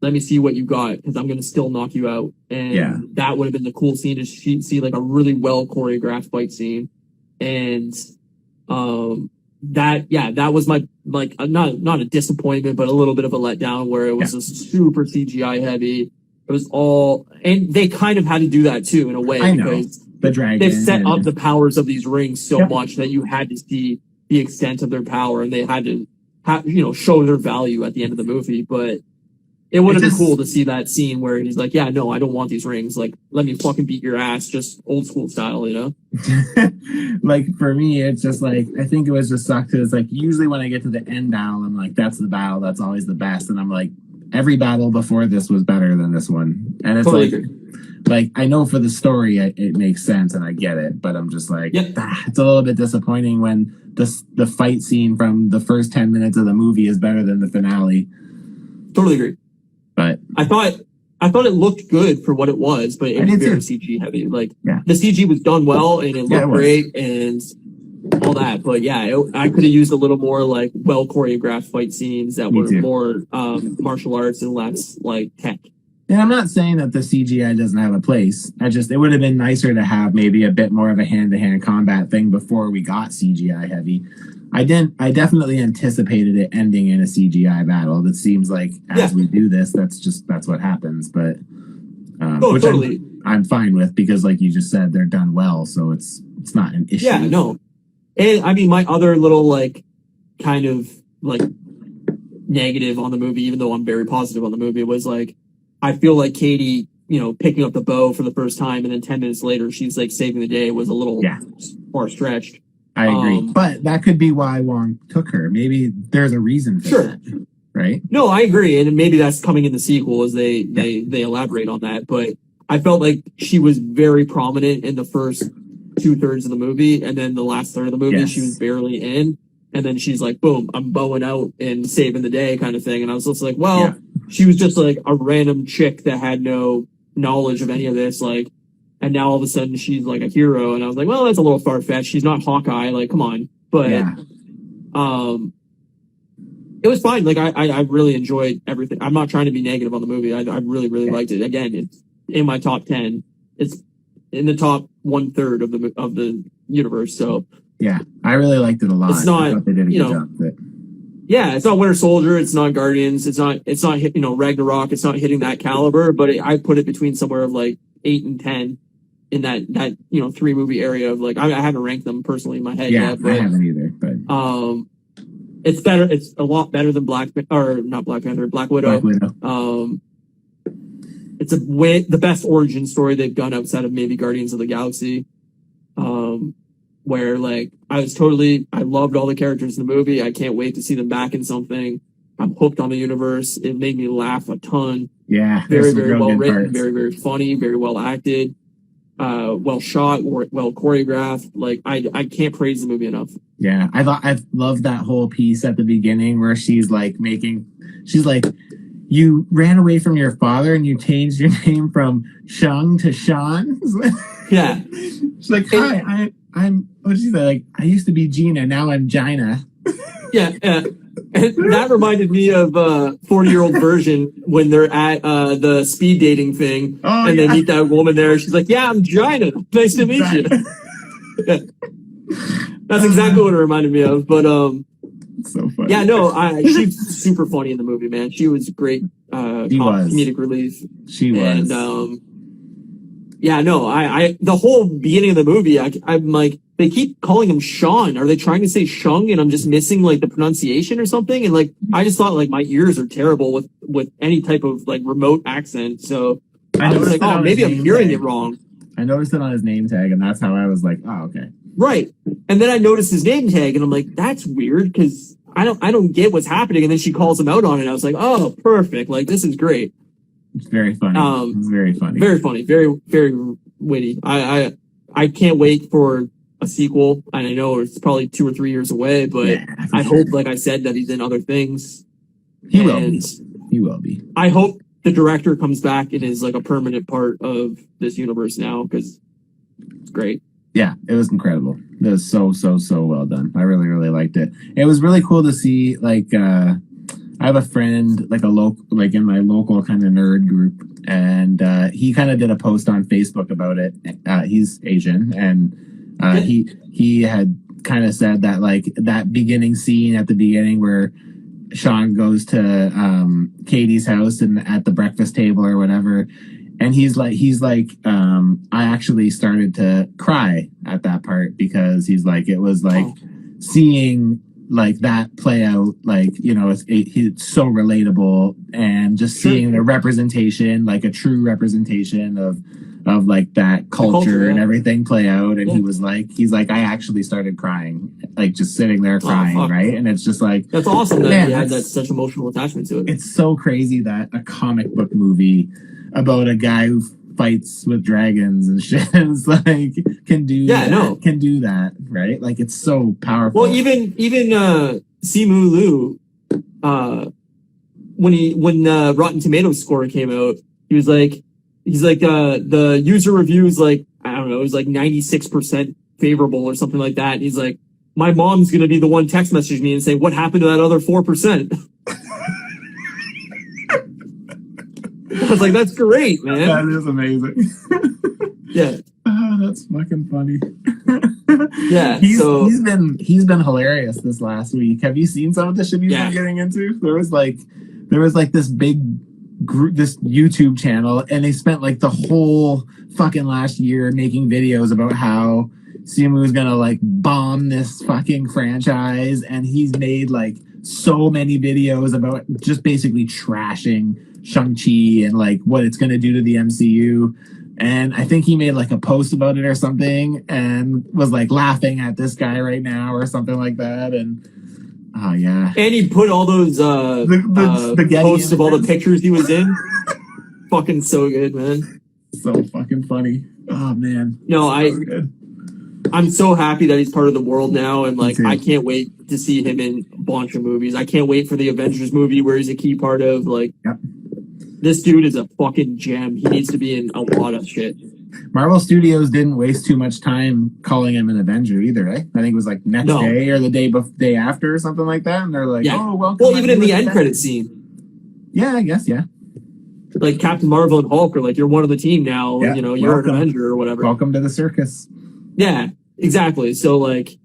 Let me see what you got, because I'm going to still knock you out. And that would have been the cool scene to see a really well choreographed fight scene. And that was my not a disappointment, but a little bit of a letdown where it was just super CGI heavy. It was all, and they kind of had to do that too in a way because the dragon. They've set up the powers of these rings so much that you had to see the extent of their power, and they had to show their value at the end of the movie. But it would have been cool to see that scene where he's like, yeah, no, I don't want these rings. Let me fucking beat your ass, just old school style, For me, it's just I think it was just sucked because usually when I get to the end battle, I'm that's the battle that's always the best, and I'm every battle before this was better than this one, and it's totally I know for the story it makes sense and I get it, but I'm just it's a little bit disappointing when the fight scene from the first 10 minutes of the movie is better than the finale. Totally agree. But I thought it looked good for what it was, but it was very CG heavy. The CG was done well and it looked great and all that. But I could have used a little more well choreographed fight scenes that were more martial arts and less tech. And I'm not saying that the CGI doesn't have a place. It would have been nicer to have maybe a bit more of a hand-to-hand combat thing before we got CGI heavy. I definitely anticipated it ending in a CGI battle. It seems as we do this, that's what happens. But which totally. I'm fine with because, you just said, they're done well, so it's not an issue. Yeah, no. And I mean, my other little kind of negative on the movie, even though I'm very positive on the movie, was I feel Katie, picking up the bow for the first time, and then 10 minutes later she's saving the day was a little far stretched. I agree. But that could be why Wong took her. Maybe there's a reason for that. Right? No, I agree. And maybe that's coming in the sequel as they elaborate on that. But I felt she was very prominent in the first 2/3 of the movie. And then the last third of the movie, she was barely in. And then she's boom, I'm bowing out and saving the day kind of thing. And I was just she was just a random chick that had no knowledge of any of this. And now all of a sudden she's a hero. And I was well, that's a little far-fetched. She's not Hawkeye. Come on. But, it was fine. I really enjoyed everything. I'm not trying to be negative on the movie. I really, really liked it. Again, it's in my top 10. It's in the top 1/3 of the universe. So yeah, I really liked it a lot. It's not, I thought they did a good job with it. Yeah, it's not Winter Soldier. It's not Guardians. It's not Ragnarok. It's not hitting that caliber, but I put it between somewhere of 8 and 10 in that 3 movie area of I haven't ranked them personally in my head yet. But, I haven't either, but it's better. It's a lot better than Black Widow. Black Widow. It's the best origin story they've done outside of maybe Guardians of the Galaxy. Where I loved all the characters in the movie. I can't wait to see them back in something. I'm hooked on the universe. It made me laugh a ton. Yeah. Very, very well written, very, very funny, very well acted. well shot or well choreographed. Like I can't praise the movie enough. Yeah, I love that whole piece at the beginning where she's like, you ran away from your father and you changed your name from Shang to Sean. Yeah. She's like, hi, I'm what did she say? Like, I used to be Gina, now I'm Gina. Yeah. And that reminded me of 40-year-old version when they're at the speed dating thing and they meet that woman there. She's like, yeah, I'm Gina. Nice to meet you. Yeah. That's exactly what it reminded me of. But so funny. yeah, no, she's super funny in the movie, man. She was great comedic relief. She was. And yeah, no, I the whole beginning of the movie, I'm like, they keep calling him Sean. Are they trying to say Shung and I'm just missing like the pronunciation or something? And like I just thought like my ears are terrible with any type of like remote accent. So I was like, oh, maybe I'm hearing it wrong. I noticed it on his name tag, and that's how I was like, oh, okay. Right. And then I noticed his name tag and I'm like, that's weird because I don't get what's happening. And then she calls him out on it. I was like, oh, perfect. Like, this is great. It's very funny. It's very funny. Very funny. Very, very witty. I can't wait for a sequel. And I know it's probably 2 or 3 years away, but yeah, I hope, like I said, that he's in other things. He will be. He will be. I hope the director comes back and is like a permanent part of this universe now because it's great. Yeah, it was incredible. It was so well done. I really, really liked it. It was really cool to see, like, I have a friend, like in my local kind of nerd group, and he kind of did a post on Facebook about it. He's Asian, and he had kind of said that, like, that beginning scene at the beginning where Sean goes to Katie's house and at the breakfast table or whatever, and he's like, I actually started to cry at that part because he's like, it was like seeing like that play out, like, you know, it's so relatable, and just seeing the representation, like a true representation of like that culture and everything play out. And he's like, I actually started crying, like just sitting there crying, right? And it's just like, that's awesome that he had that such emotional attachment to it. It's so crazy that a comic book movie about a guy who fights with dragons and shit is like can do that, right? Like, it's so powerful. Well, even Simu Liu, when Rotten Tomatoes score came out, he's like the user reviews, like, I don't know, it was like 96% favorable or something like that. And he's like, my mom's gonna be the one text messaging me and say, what happened to that other 4%? I was like, that's great, man. That is amazing. Yeah. That's fucking funny. Yeah. He's been hilarious this last week. Have you seen some of the shit he's been getting into? There was like this big group, this YouTube channel, and they spent like the whole fucking last year making videos about how Simu is gonna like bomb this fucking franchise, and he's made like so many videos about just basically trashing Shang-Chi and like what it's gonna do to the MCU. And I think he made like a post about it or something and was like laughing at this guy right now or something like that. And oh yeah. And he put all those the posts of all the pictures he was in. Fucking so good, man. So fucking funny. Oh man. No, I'm so happy that he's part of the world now, and like I can't wait to see him in a bunch of movies. I can't wait for the Avengers movie where he's a key part of. Like, this dude is a fucking gem. He needs to be in a lot of shit. Marvel Studios didn't waste too much time calling him an Avenger either, right? I think it was like next day or the day after or something like that, and they're like, oh, welcome. Well, even in the end credit scene. Yeah, I guess, yeah. Like Captain Marvel and Hulk are like, you're one of the team now. Yeah, you know, you're an Avenger or whatever. Welcome to the circus. Yeah, exactly. So, like,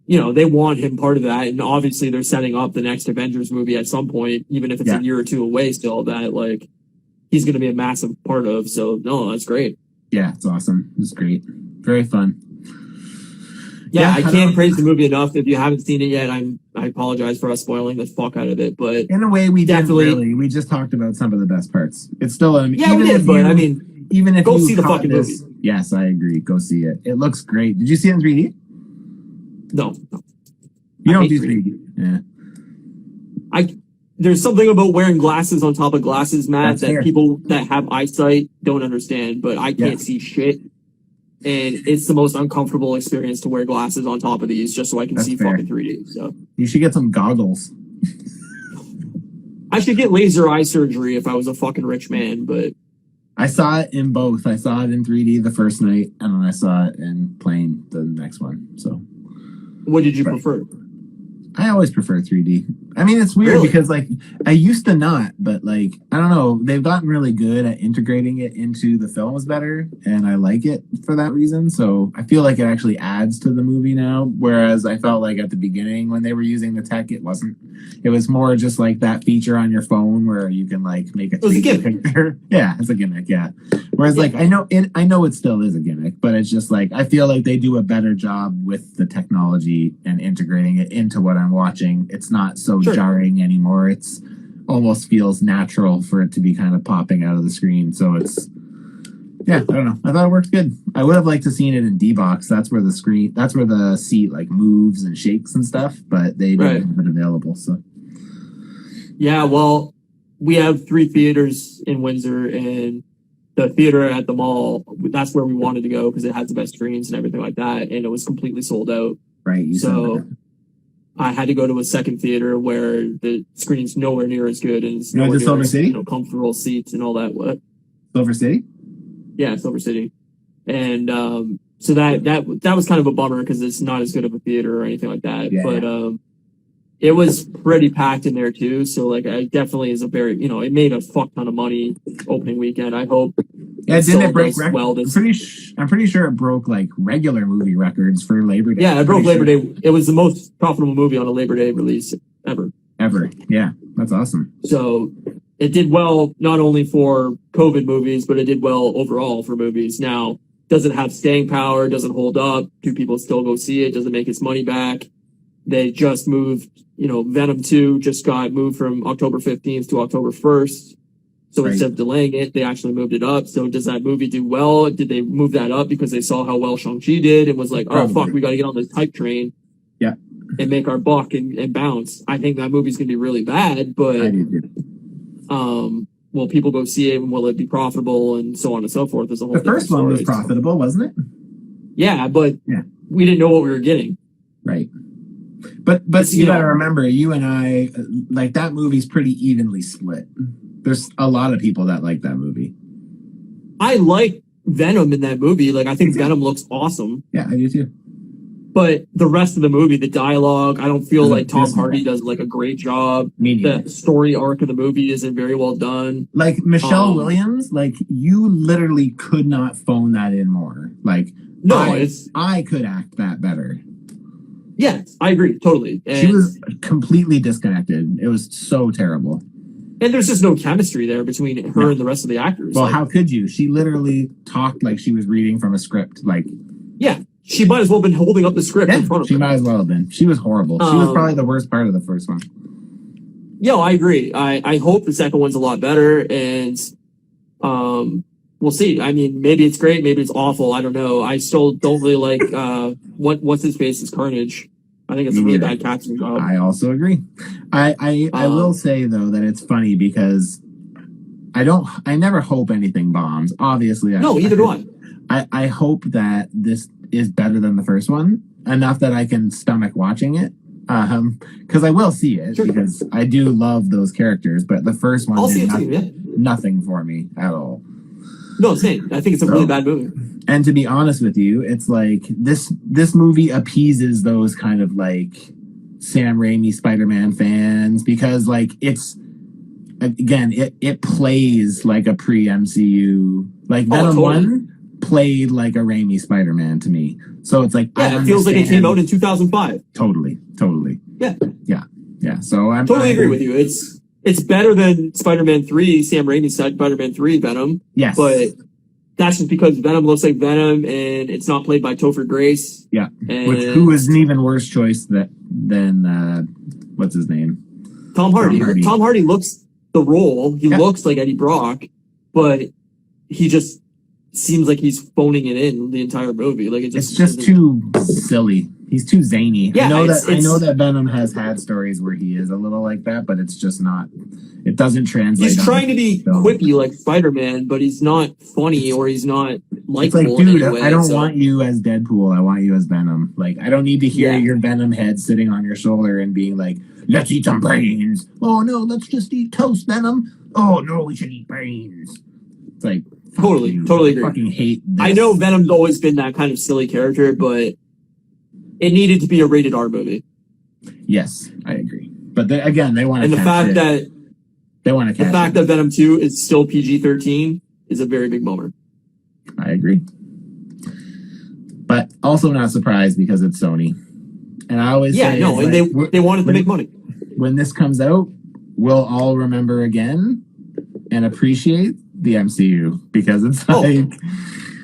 you know, they want him part of that, and obviously they're setting up the next Avengers movie at some point, even if it's a year or two away still, that, like, he's going to be a massive part of. So, no, that's great. Yeah, it's awesome. It's great. Very fun. Yeah, I can't praise the movie enough. If you haven't seen it yet, I apologize for us spoiling the fuck out of it, but in a way, we definitely didn't really. We just talked about some of the best parts. It's still we did, but I mean, even if go see the fucking movie. Yes, I agree. Go see it. It looks great. Did you see it in 3D? No. You don't do 3D. Yeah. There's something about wearing glasses on top of glasses, Matt, that people that have eyesight don't understand, but I can't see shit. and it's the most uncomfortable experience to wear glasses on top of these just so I can That's see fair. fucking 3D. So You should get some goggles. I should get laser eye surgery if I was a fucking rich man, but I saw it in both. I saw it in 3D the first night, and then I saw it in plain the next one. So, what did you prefer? I always prefer 3D. I mean, it's weird Really? because like I used to not, but like I don't know, they've gotten really good at integrating it into the films better, and I like it for that reason. So I feel like it actually adds to the movie now. Whereas I felt like at the beginning when they were using the tech, it wasn't. It was more just like that feature on your phone where you can like make a 3D picture. Yeah, it's a gimmick. Yeah. Whereas like I know it still is a gimmick, but it's just like I feel like they do a better job with the technology and integrating it into what I'm watching. It's not so jarring anymore. It's almost feels natural for it to be kind of popping out of the screen. So it's I don't know. I thought it worked good. I would have liked to seen it in D-Box. That's where the seat like moves and shakes and stuff, but they didn't have it available. So yeah, well, we have 3 theaters in Windsor, and the theater at the mall, that's where we wanted to go because it has the best screens and everything like that, and it was completely sold out. Right. So I had to go to a second theater where the screen's nowhere near as good, and it's you went to Silver City? Comfortable seats and all that. What? Silver City? Yeah, Silver City. And so that was kind of a bummer because it's not as good of a theater or anything like that. Yeah, but it was pretty packed in there too. So like, it definitely is a very, it made a fuck ton of money opening weekend. I hope. Yeah, didn't it break records? Well, I'm pretty sure it broke like regular movie records for Labor Day. Yeah, it broke Labor Day. It was the most profitable movie on a Labor Day release ever. Yeah, that's awesome. So it did well not only for COVID movies, but it did well overall for movies. Now, does it have staying power? Does it hold up? Do people still go see it? Does it make its money back? They just moved, Venom 2 just got moved from October 15th to October 1st. So instead of delaying it, they actually moved it up. So does that movie do well? Did they move that up because they saw how well Shang-Chi did and was like, oh, fuck, we got to get on this hype train and make our buck and bounce? I think that movie's going to be really bad, but will people go see it and will it be profitable and so on and so forth? There's a whole The first one was profitable, wasn't it? Yeah, but we didn't know what we were getting. Right. But you gotta remember, you and I, like, that movie's pretty evenly split. There's a lot of people that like that movie. I like Venom in that movie. Like, I think Venom looks awesome. Yeah, I do too. But the rest of the movie, the dialogue, I don't feel like Tom Hardy does like a great job. The story arc of the movie isn't very well done. Like Michelle Williams, like you literally could not phone that in more. Like, no, I could act that better. Yes, I agree totally. And she was completely disconnected. It was so terrible. And there's just no chemistry there between her and the rest of the actors. Well, how could you? She literally talked like she was reading from a script. Like, yeah, she might as well have been holding up the script in front of her. She might as well have been. She was horrible. She was probably the worst part of the first one. Yeah, I agree. I hope the second one's a lot better, and we'll see. I mean, maybe it's great, maybe it's awful. I don't know. I still don't really like what's his face is Carnage. I think it's a really bad casting job. I also agree. I will say though that it's funny because I never hope anything bombs. Obviously, either do I. I hope that this is better than the first one enough that I can stomach watching it. Because I will see it because I do love those characters, but the first one did nothing for me at all. No, same. I think it's a really bad movie. And to be honest with you, it's like this movie appeases those kind of like Sam Raimi Spider-Man fans because like it's again it plays like a pre-MCU, like Venom 1 played like a Raimi Spider-Man to me. So it's like it feels like it came out in 2005. Totally. Yeah. So I totally agree with you. It's better than Spider-Man 3, Sam Raimi's Spider-Man 3 Venom. Yes. But that's just because Venom looks like Venom and it's not played by Topher Grace. Yeah. Who is an even worse choice than what's his name? Tom Hardy. Tom Hardy looks the role. He looks like Eddie Brock, but he just seems like he's phoning it in the entire movie. Like it's just too silly. He's too zany. Yeah, I know that Venom has had stories where he is a little like that, but it's just not. It doesn't translate. He's trying to be quippy like Spider-Man, but he's not funny or he's not likable. It's like, dude, in any way, I don't want you as Deadpool. I want you as Venom. Like, I don't need to hear your Venom head sitting on your shoulder and being like, "Let's eat some brains." Oh no, let's just eat toast, Venom. Oh no, we should eat brains. It's like totally agree. I fucking hate this. I know Venom's always been that kind of silly character, but it needed to be a rated R movie. Yes, I agree. But again, they want to. And the fact that they want to. The fact that Venom 2 is still PG-13 is a very big bummer. I agree. But also not surprised because it's Sony. And I always say, and they wanted to make money. When this comes out, we'll all remember again and appreciate the MCU because it's like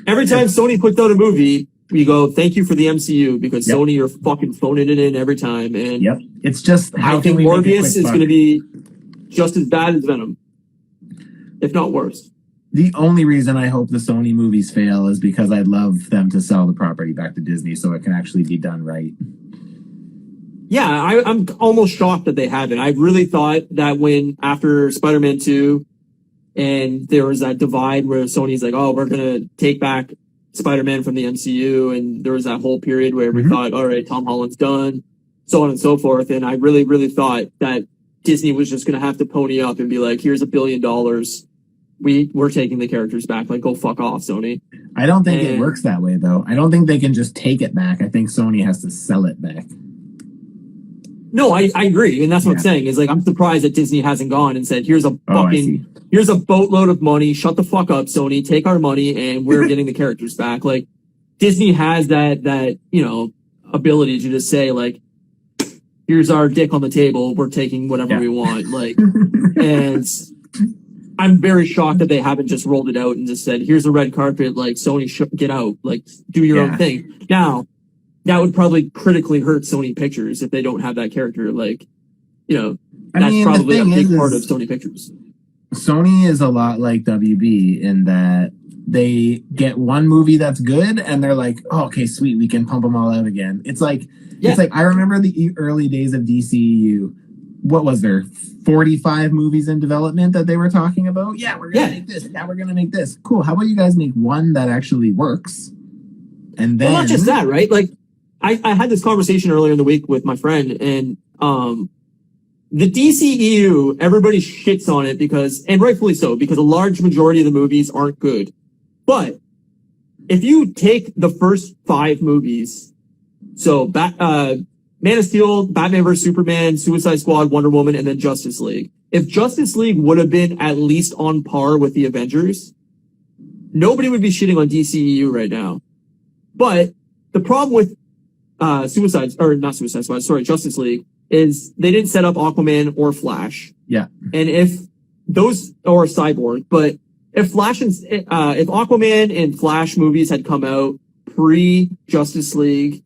every time Sony puts out a movie, we go, thank you for the MCU because Sony are fucking phoning it in every time. And it's just how I think Morbius is going to be just as bad as Venom, if not worse. The only reason I hope the Sony movies fail is because I'd love them to sell the property back to Disney so it can actually be done right. Yeah, I'm almost shocked that they haven't. I really thought that after Spider-Man 2 and there was that divide where Sony's like, oh, we're going to take back Spider-Man from the MCU. And there was that whole period where we thought, all right, Tom Holland's done, so on and so forth. And I really, really thought that Disney was just going to have to pony up and be like, here's $1 billion. We're taking the characters back. Like, go fuck off, Sony. I don't think it works that way, though. I don't think they can just take it back. I think Sony has to sell it back. No, I agree. And that's what I'm saying is like, I'm surprised that Disney hasn't gone and said, here's a boatload of money. Shut the fuck up, Sony. Take our money and we're getting the characters back. Like Disney has that, ability to just say like, here's our dick on the table. We're taking whatever we want. Like, and I'm very shocked that they haven't just rolled it out and just said, here's a red carpet. Like Sony, get out, like do your own thing. Now, that would probably critically hurt Sony Pictures if they don't have that character. Like, that's probably a big part of Sony Pictures. Sony is a lot like WB in that they get one movie that's good and they're like, oh, okay, sweet, we can pump them all out again. It's like I remember the early days of DCEU. What was there? 45 movies in development that they were talking about? Yeah, we're gonna make this. Yeah, we're gonna make this. Cool. How about you guys make one that actually works? And then not just that, right? Like I had this conversation earlier in the week with my friend, and the DCEU, everybody shits on it because, and rightfully so, because a large majority of the movies aren't good. But if you take the first 5 movies, so Man of Steel, Batman vs. Superman, Suicide Squad, Wonder Woman, and then Justice League. If Justice League would have been at least on par with the Avengers, nobody would be shitting on DCEU right now. But the problem with Justice League is they didn't set up Aquaman or Flash. Yeah. And if those, or Cyborg, but if if Aquaman and Flash movies had come out pre-Justice League,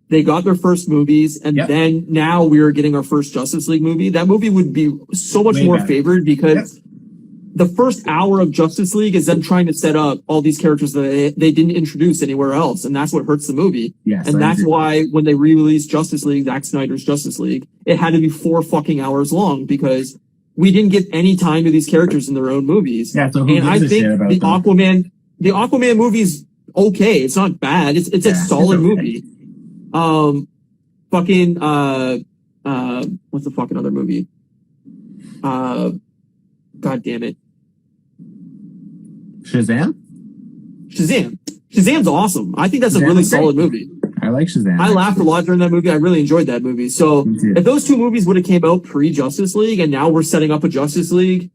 they got their first movies, and then now we're getting our first Justice League movie. That movie would be so much more favored because the first hour of Justice League is them trying to set up all these characters that they didn't introduce anywhere else, and that's what hurts the movie. Yes, and that's why when they re-released Justice League, Zack Snyder's Justice League, it had to be 4 fucking hours long because we didn't get any time to these characters in their own movies. Yeah, so who gives a shit about the Aquaman movie's okay. It's not bad. It's a solid movie. What's the fucking other movie? God damn it. Shazam's awesome. I think that's a really solid movie. I like Shazam. I laughed a lot during that movie. I really enjoyed that movie. So if those 2 movies would have came out pre-Justice League and now we're setting up a Justice League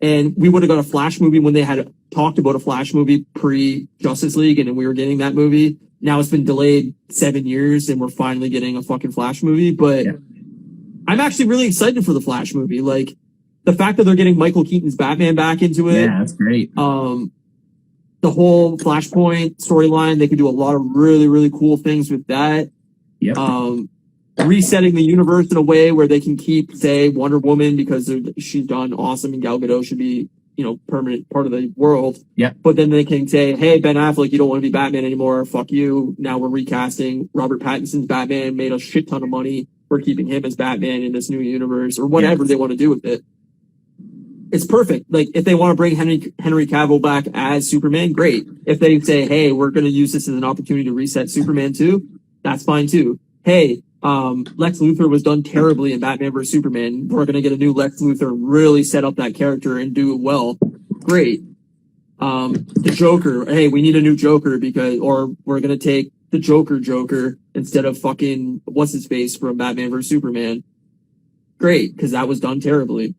and we would have got a Flash movie when they had talked about a Flash movie pre-Justice League and we were getting that movie. Now it's been delayed 7 years and we're finally getting a fucking Flash movie. But I'm actually really excited for the Flash movie. Like the fact that they're getting Michael Keaton's Batman back into it. Yeah, that's great. The whole Flashpoint storyline, they could do a lot of really, really cool things with that. Yep. Resetting the universe in a way where they can keep, say, Wonder Woman because she's done awesome and Gal Gadot should be permanent part of the world. Yeah. But then they can say, hey, Ben Affleck, you don't want to be Batman anymore. Fuck you. Now we're recasting Robert Pattinson's Batman, made a shit ton of money. We're keeping him as Batman in this new universe, or whatever they want to do with it. It's perfect. Like, if they want to bring Henry Cavill back as Superman, great. If they say, hey, we're going to use this as an opportunity to reset Superman too, that's fine too. Hey, Lex Luthor was done terribly in Batman vs Superman. We're going to get a new Lex Luthor, really set up that character and do it well. Great. The Joker. Hey, we need a new Joker or we're going to take the Joker instead of fucking what's his face from Batman vs Superman. Great, because that was done terribly,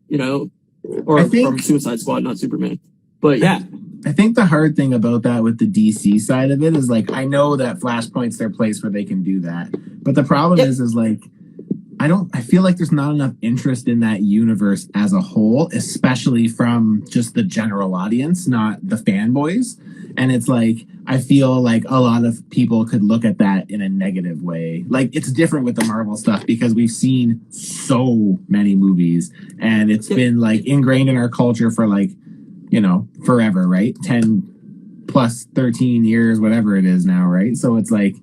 or from Suicide Squad, not Superman. But yeah. I think the hard thing about that with the DC side of it is, like, I know that Flashpoint's their place where they can do that. But the problem is like, I feel like there's not enough interest in that universe as a whole, especially from just the general audience, not the fanboys. And it's like, I feel like a lot of people could look at that in a negative way. Like, it's different with the Marvel stuff because we've seen so many movies and it's been like ingrained in our culture for like, forever, right? 10 plus 13 years, whatever it is now, right? So it's like,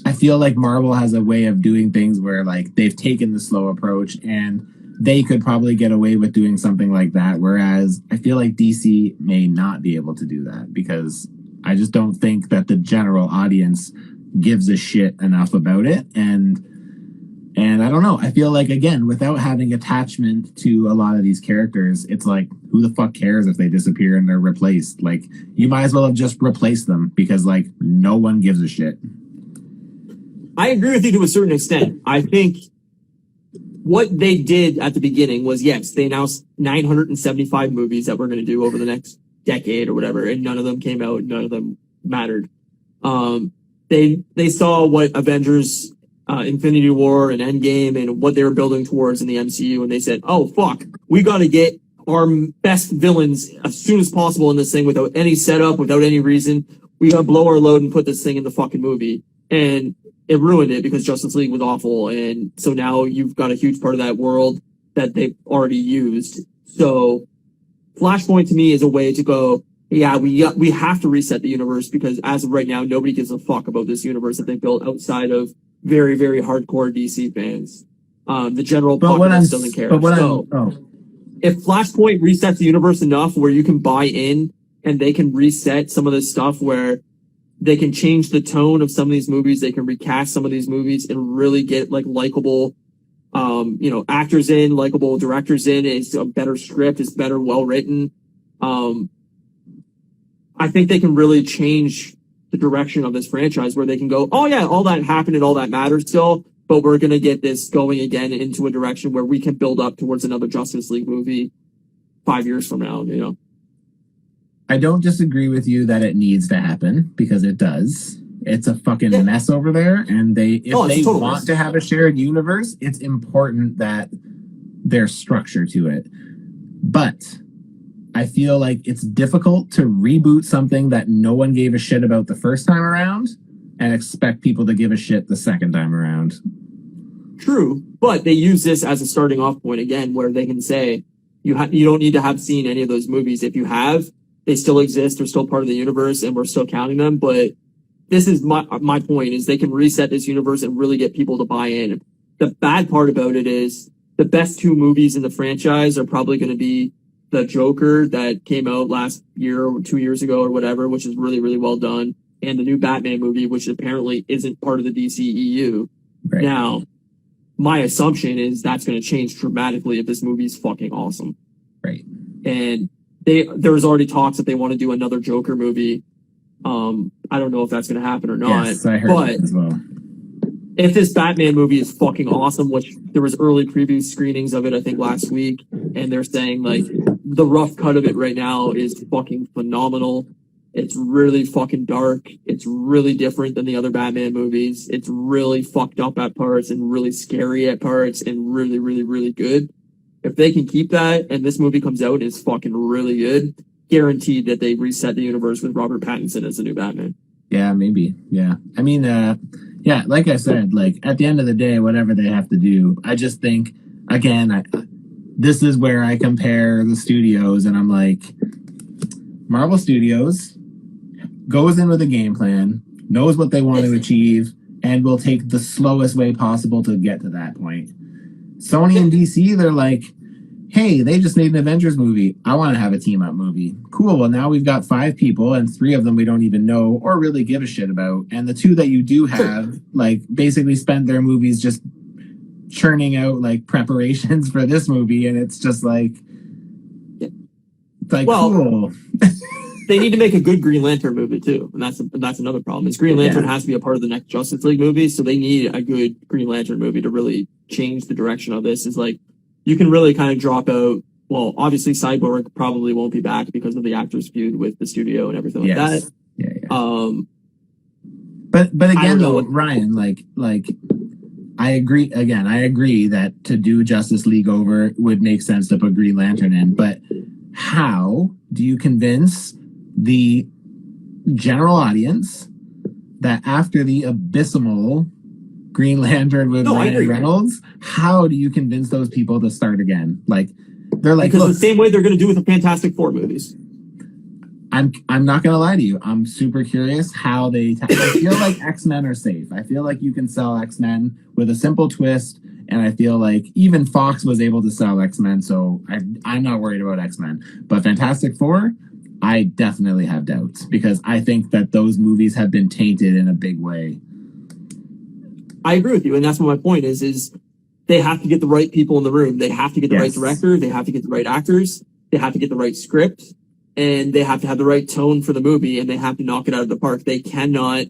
I feel like Marvel has a way of doing things where, like, they've taken the slow approach and they could probably get away with doing something like that. Whereas I feel like DC may not be able to do that because I just don't think that the general audience gives a shit enough about it. And I don't know. I feel like, again, without having attachment to a lot of these characters, it's like, who the fuck cares if they disappear and they're replaced? Like, you might as well have just replaced them because, like, no one gives a shit. I agree with you to a certain extent. I think what they did at the beginning was, yes, they announced 975 movies that we're going to do over the next decade or whatever, and none of them came out, none of them mattered. They saw what Avengers, Infinity War and Endgame and what they were building towards in the MCU, and they said, oh, fuck, we got to get our best villains as soon as possible in this thing without any setup, without any reason. We got to blow our load and put this thing in the fucking movie. And it ruined it because Justice League was awful. And so now you've got a huge part of that world that they've already used. So Flashpoint to me is a way to go, yeah, we have to reset the universe because as of right now, nobody gives a fuck about this universe that they built outside of very, very hardcore DC fans. The general populace doesn't care. If Flashpoint resets the universe enough where you can buy in and they can reset some of this stuff where they can change the tone of some of these movies, they can recast some of these movies and really get like likable, actors in, likable directors in. It's a better script. It's better, well written. I think they can really change the direction of this franchise where they can go, oh yeah, all that happened and all that matters still, but we're going to get this going again into a direction where we can build up towards another Justice League movie 5 years from now, I don't disagree with you that it needs to happen because it does. It's a fucking mess over there. And if they want to have a shared universe, it's important that there's structure to it. But I feel like it's difficult to reboot something that no one gave a shit about the first time around and expect people to give a shit the second time around. True. But they use this as a starting off point again, where they can say, you don't need to have seen any of those movies. If you have, they still exist. They're still part of the universe and we're still counting them. But this is my point is they can reset this universe and really get people to buy in. The bad part about it is the best two movies in the franchise are probably going to be the Joker that came out last year or 2 years ago or whatever, which is really, really well done. And the new Batman movie, which apparently isn't part of the DCEU. Right. Now, my assumption is that's going to change dramatically if this movie is fucking awesome. Right. And there's already talks that they want to do another Joker movie. I don't know if that's going to happen or not. Yes, I heard that as well. If this Batman movie is fucking awesome, which there was early preview screenings of it, I think last week, and they're saying like the rough cut of it right now is fucking phenomenal. It's really fucking dark. It's really different than the other Batman movies. It's really fucked up at parts and really scary at parts and really, really, really good. If they can keep that and this movie comes out and is fucking really good, guaranteed that they reset the universe with Robert Pattinson as the new Batman. Yeah, maybe. Yeah. I mean, like I said, like at the end of the day, whatever they have to do, I just think, again, this is where I compare the studios, and I'm like, Marvel Studios goes in with a game plan, knows what they want to achieve, and will take the slowest way possible to get to that point. Sony and DC, they're like, hey, they just made an Avengers movie. I want to have a team-up movie. Cool, well, now we've got 5 people, and 3 of them we don't even know or really give a shit about. And the 2 that you do have, like, basically spent their movies just churning out, like, preparations for this movie, and it's just like, cool. They need to make a good Green Lantern movie too, and that's another problem. Is Green Lantern has to be a part of the next Justice League movie, so they need a good Green Lantern movie to really change the direction of this. Is like you can really kind of drop out. Well, obviously Cyborg probably won't be back because of the actors feud with the studio and everything like that. Yeah. But again though, Ryan, like I agree. Again, I agree that to do Justice League over would make sense to put Green Lantern in, but how do you convince the general audience that after the abysmal Green Lantern with Ryan Reynolds, how do you convince those people to start again? Like, they're like, because the same way they're going to do with the Fantastic Four movies. I'm not going to lie to you. I'm super curious how I feel like X-Men are safe. I feel like you can sell X-Men with a simple twist. And I feel like even Fox was able to sell X-Men, so I'm not worried about X-Men. But Fantastic Four, I definitely have doubts because I think that those movies have been tainted in a big way. I agree with you, and that's what my point is they have to get the right people in the room. They have to get the right director. They have to get the right actors. They have to get the right script. And they have to have the right tone for the movie, and they have to knock it out of the park. They cannot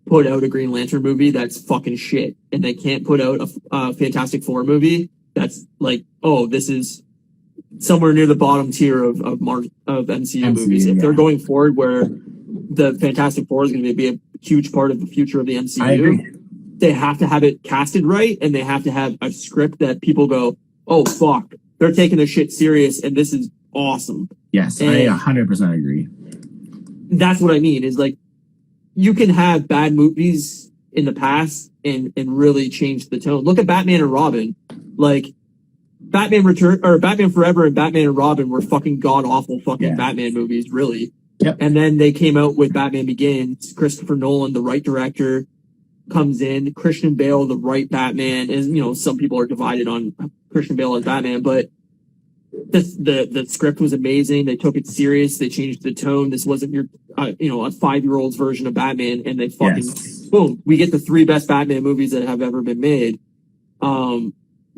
put out a Green Lantern movie that's fucking shit, and they can't put out a Fantastic Four movie that's like, oh, this is somewhere near the bottom tier of MCU movies. If they're going forward where the Fantastic Four is going to be a huge part of the future of the MCU, they have to have it casted right, and they have to have a script that people go, oh, fuck, they're taking their shit serious, and this is awesome. Yes, and I 100% agree. That's what I mean, is like, you can have bad movies in the past and really change the tone. Look at Batman and Robin. Like, Batman Forever and Batman and Robin were fucking god-awful fucking Batman movies, really. Yep. And then they came out with Batman Begins. Christopher Nolan, the right director, comes in. Christian Bale, the right Batman. And, you know, some people are divided on Christian Bale as Batman, but the script was amazing. They took it serious. They changed the tone. This wasn't your, a 5-year-old's version of Batman. And they fucking, boom, we get the 3 best Batman movies that have ever been made.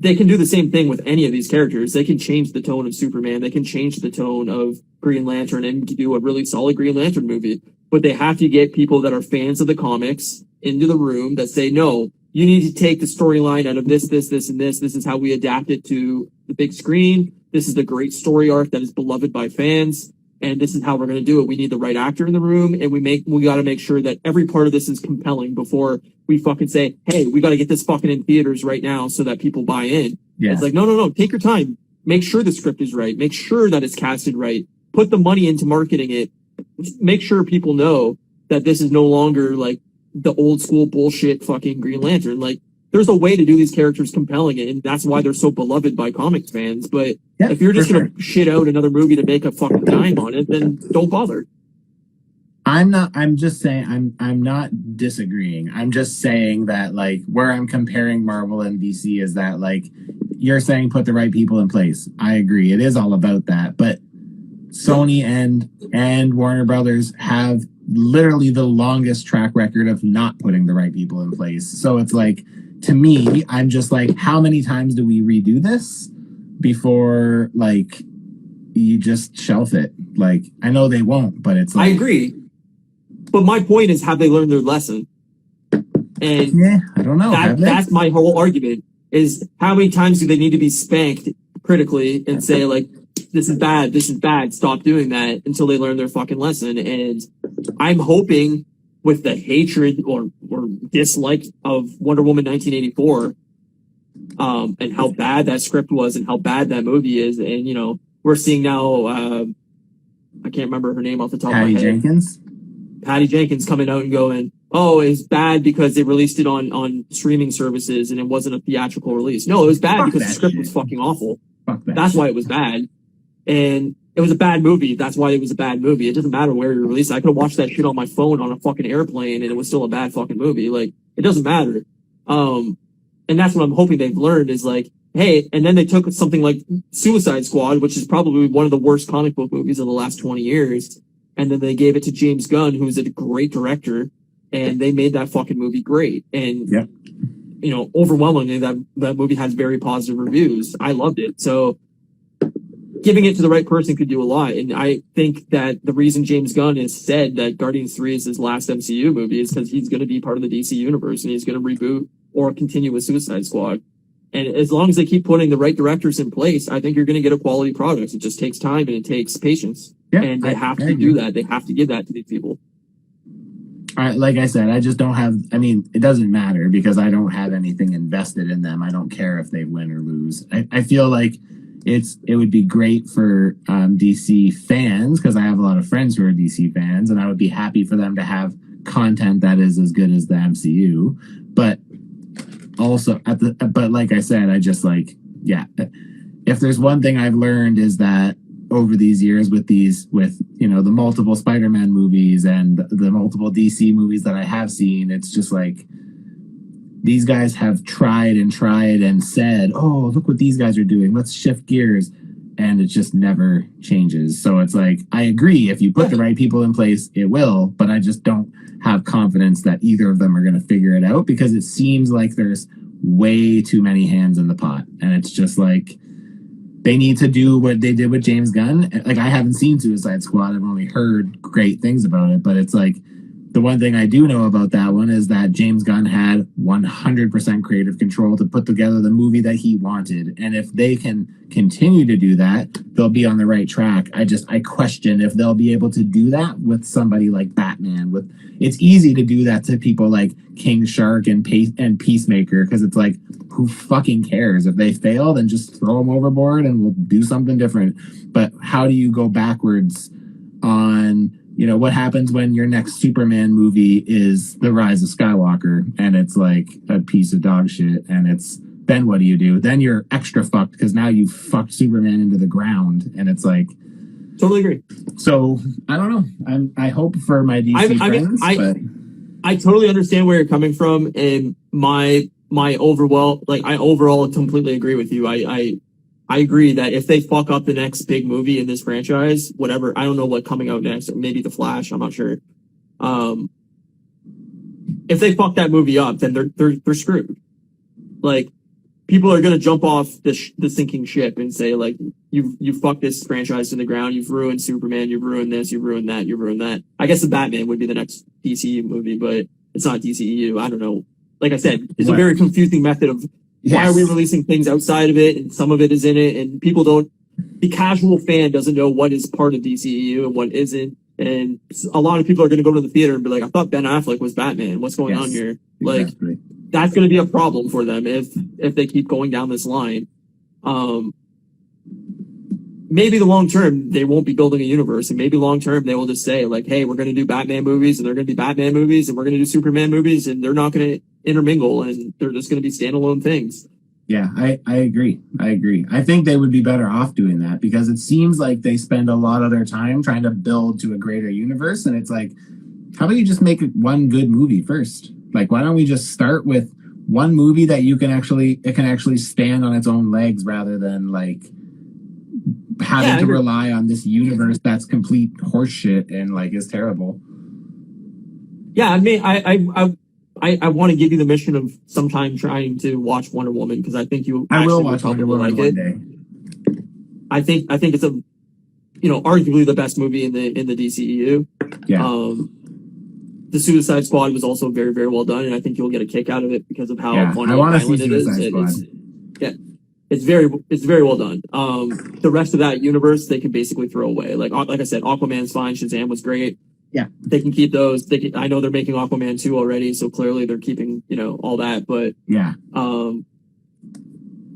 They can do the same thing with any of these characters. They can change the tone of Superman. They can change the tone of Green Lantern and do a really solid Green Lantern movie. But they have to get people that are fans of the comics into the room that say, no, you need to take the storyline out of this, and this. This is how we adapt it to the big screen. This is the great story arc that is beloved by fans. And this is how we're going to do it. We need the right actor in the room, and we got to make sure that every part of this is compelling before we fucking say, hey, we got to get this fucking in theaters right now so that people buy in. Yeah. It's like, no. Take your time. Make sure the script is right. Make sure that it's casted right. Put the money into marketing it. Make sure people know that this is no longer like the old school bullshit fucking Green Lantern. Like, there's a way to do these characters compelling, and that's why they're so beloved by comics fans. But if you're just going to shit out another movie to make a fucking dime on it, then don't bother. I'm just saying, I'm not disagreeing. I'm just saying that, like, where I'm comparing Marvel and DC is that, like, you're saying put the right people in place. I agree. It is all about that. But Sony and Warner Brothers have literally the longest track record of not putting the right people in place. So it's like, to me, I'm just like, how many times do we redo this before, like, you just shelf it? Like, I know they won't, but it's like... I agree. But my point is, have they learned their lesson? And yeah, I don't know. That's my whole argument, is how many times do they need to be spanked critically and say, like, this is bad, stop doing that, until they learn their fucking lesson. And I'm hoping with the hatred or dislike of Wonder Woman 1984, and how bad that script was and how bad that movie is. And, you know, we're seeing now, I can't remember her name off the top of my head. Patty Jenkins coming out and going, oh, it's bad because they released it on streaming services and it wasn't a theatrical release. No, it was bad because the script was fucking awful. Fuck that. That's why it was bad. And it was a bad movie. That's why it was a bad movie. It doesn't matter where you release it. I could have watched that shit on my phone on a fucking airplane and it was still a bad fucking movie. Like, it doesn't matter. And that's what I'm hoping they've learned is like, hey, and then they took something like Suicide Squad, which is probably one of the worst comic book movies of the last 20 years. And then they gave it to James Gunn, who's a great director, and they made that fucking movie great. And, you know, overwhelmingly, that movie has very positive reviews. I loved it. So giving it to the right person could do a lot. And I think that the reason James Gunn has said that Guardians 3 is his last MCU movie is because he's going to be part of the DC universe and he's going to reboot or continue with Suicide Squad. And as long as they keep putting the right directors in place, I think you're going to get a quality product. It just takes time and it takes patience. Yeah, and they have to do that. They have to give that to these people. Like I said, I just don't have, I mean, it doesn't matter because I don't have anything invested in them. I don't care if they win or lose. I feel like it would be great for DC fans because I have a lot of friends who are DC fans and I would be happy for them to have content that is as good as the MCU. But also, but like I said, I just like, yeah, if there's one thing I've learned is that over these years with you know, the multiple Spider-Man movies and the multiple DC movies that I have seen, it's just like these guys have tried and said, oh, look what these guys are doing. Let's shift gears. And it just never changes. So it's like, I agree. If you put the right people in place, it will. But I just don't have confidence that either of them are going to figure it out because it seems like there's way too many hands in the pot. And it's just like, they need to do what they did with James Gunn. Like, I haven't seen Suicide Squad. I've only heard great things about it. But it's like, the one thing I do know about that one is that James Gunn had 100% creative control to put together the movie that he wanted. And if they can continue to do that, they'll be on the right track. I question if they'll be able to do that with somebody like Batman. It's easy to do that to people like King Shark and Peacemaker because it's like, who fucking cares? If they fail, then just throw them overboard and we'll do something different. But how do you go backwards on, you know, what happens when your next Superman movie is The Rise of Skywalker and it's like a piece of dog shit and then what do? Then you're extra fucked because now you fucked Superman into the ground and it's like... Totally agree. So, I don't know. I hope for my DC friends, but... I totally understand where you're coming from and my overall completely agree with you. I agree that if they fuck up the next big movie in this franchise, whatever, I don't know what coming out next, maybe The Flash, I'm not sure. If they fuck that movie up, then they're screwed. Like, people are gonna jump off the sinking ship and say like, you fucked this franchise to the ground, you've ruined Superman, you've ruined this, you've ruined that, you've ruined that. I guess the Batman would be the next DCEU movie, but it's not DCEU. I don't know. Like I said, it's a very confusing method of why are we releasing things outside of it and some of it is in it and the casual fan doesn't know what is part of DCEU and what isn't. And a lot of people are going to go to the theater and be like, I thought Ben Affleck was Batman. What's going on here? Exactly. Like, that's going to be a problem for them if they keep going down this line. Maybe the long term, they won't be building a universe and maybe long term they will just say like, hey, we're going to do Batman movies and they're going to be Batman movies and we're going to do Superman movies and they're not going to intermingle and they're just going to be standalone things. Yeah, I agree. I think they would be better off doing that because it seems like they spend a lot of their time trying to build to a greater universe. And it's like, how about you just make one good movie first? Like, why don't we just start with one movie that it can actually stand on its own legs rather than like having to rely on this universe that's complete horseshit and like is terrible. Yeah, I mean, I want to give you the mission of sometime trying to watch Wonder Woman because I think I will watch Wonder Woman one day. I think it's a, you know, arguably the best movie in the DCEU. Yeah. The Suicide Squad was also very, very well done, and I think you'll get a kick out of it because of how funny I want to see it is. Suicide Squad. It's very well done. The rest of that universe they can basically throw away. Like I said, Aquaman's fine. Shazam was great. Yeah, they can keep those. I know they're making Aquaman 2 already, so clearly they're keeping, you know, all that. But yeah,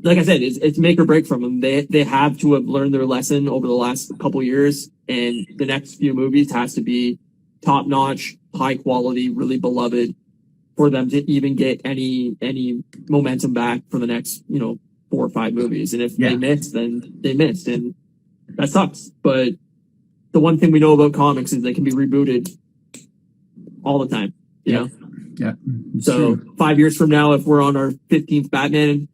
like I said, it's make or break from them. They have to have learned their lesson over the last couple years, and the next few movies has to be top notch, high quality, really beloved for them to even get any momentum back for the next, you know, 4 or 5 movies. And if Yeah. they missed, then they missed. And that sucks. But the one thing we know about comics is they can be rebooted all the time. You know? Yeah. It's So true. 5 years from now, if we're on our 15th Batman,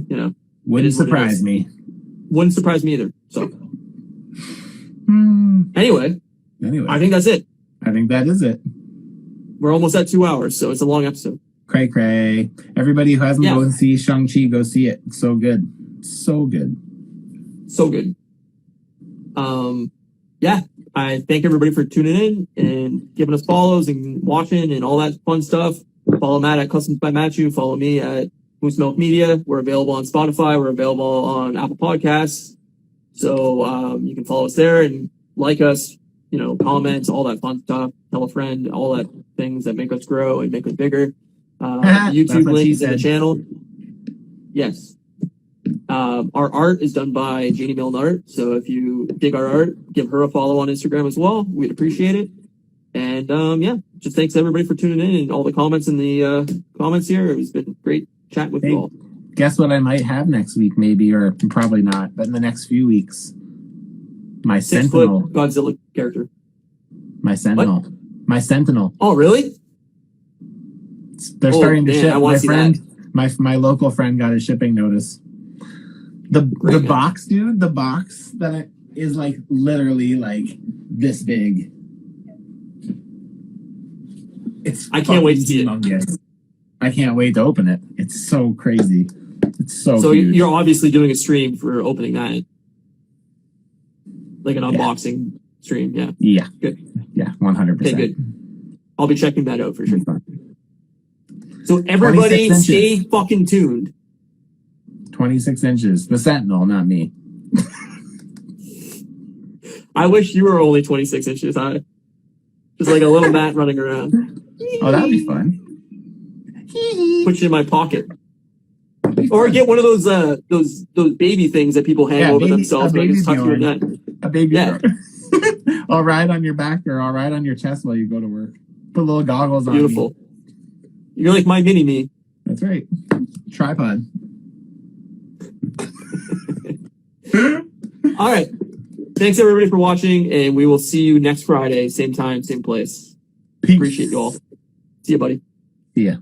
you know, Wouldn't is what it surprise is. me. Wouldn't surprise me either. So Hmm. anyway, Anyway, I think that's it. I think that is it. We're almost at 2 hours, so it's a long episode. Cray cray. Everybody who hasn't Yeah. gone to see Shang-Chi, go see it. It's so good. So good. So good. Yeah, I thank everybody for tuning in and giving us follows and watching and all that fun stuff. Follow Matt at Customs by Matthew. Follow me at Moose Milk Media. We're available on Spotify. We're available on Apple Podcasts. So you can follow us there and like us, you know, comments, all that fun stuff. Tell a friend, all that things that make us grow and make us bigger. The That's YouTube what link she is in the said. channel. Yes. Our art is done by Janie Milne Art. So if you dig our art, give her a follow on Instagram as well. We'd appreciate it. And yeah, just thanks everybody for tuning in and all the comments in the comments here. It's been great chatting with Hey, you all. guess what I might have next week, maybe, or probably not, but in the next few weeks. My 6 Sentinel. foot Godzilla character. My Sentinel. My Sentinel. Oh, really? They're Oh, starting to man, ship. I wanna My see friend, my local friend got a shipping notice. The Great, man. box, dude, the box that is like literally like this big. It's I can't wait to fucking see it. humongous. I can't wait to open it. It's so crazy. It's so So huge. you're obviously doing a stream for opening that. Like an unboxing stream, yeah. Yeah. Good. Yeah, 100%. Okay, good. I'll be checking that out for sure. So everybody 26 stay inches. fucking tuned. 26 inches. The Sentinel, not me. I wish you were only 26 inches high. Just like a little Matt running around. Oh, that'd be fun. Put you in my pocket. Or get one of those baby things that people hang over themselves and I just tuck you in that. A baby. Yeah. I'll ride on your back or I'll ride on your chest while you go to work. Put little goggles on. Beautiful. You're like my mini me. That's right. Tripod. All right. Thanks everybody for watching, and we will see you next Friday, same time, same place. Peace. Appreciate you all. See you, buddy. See ya.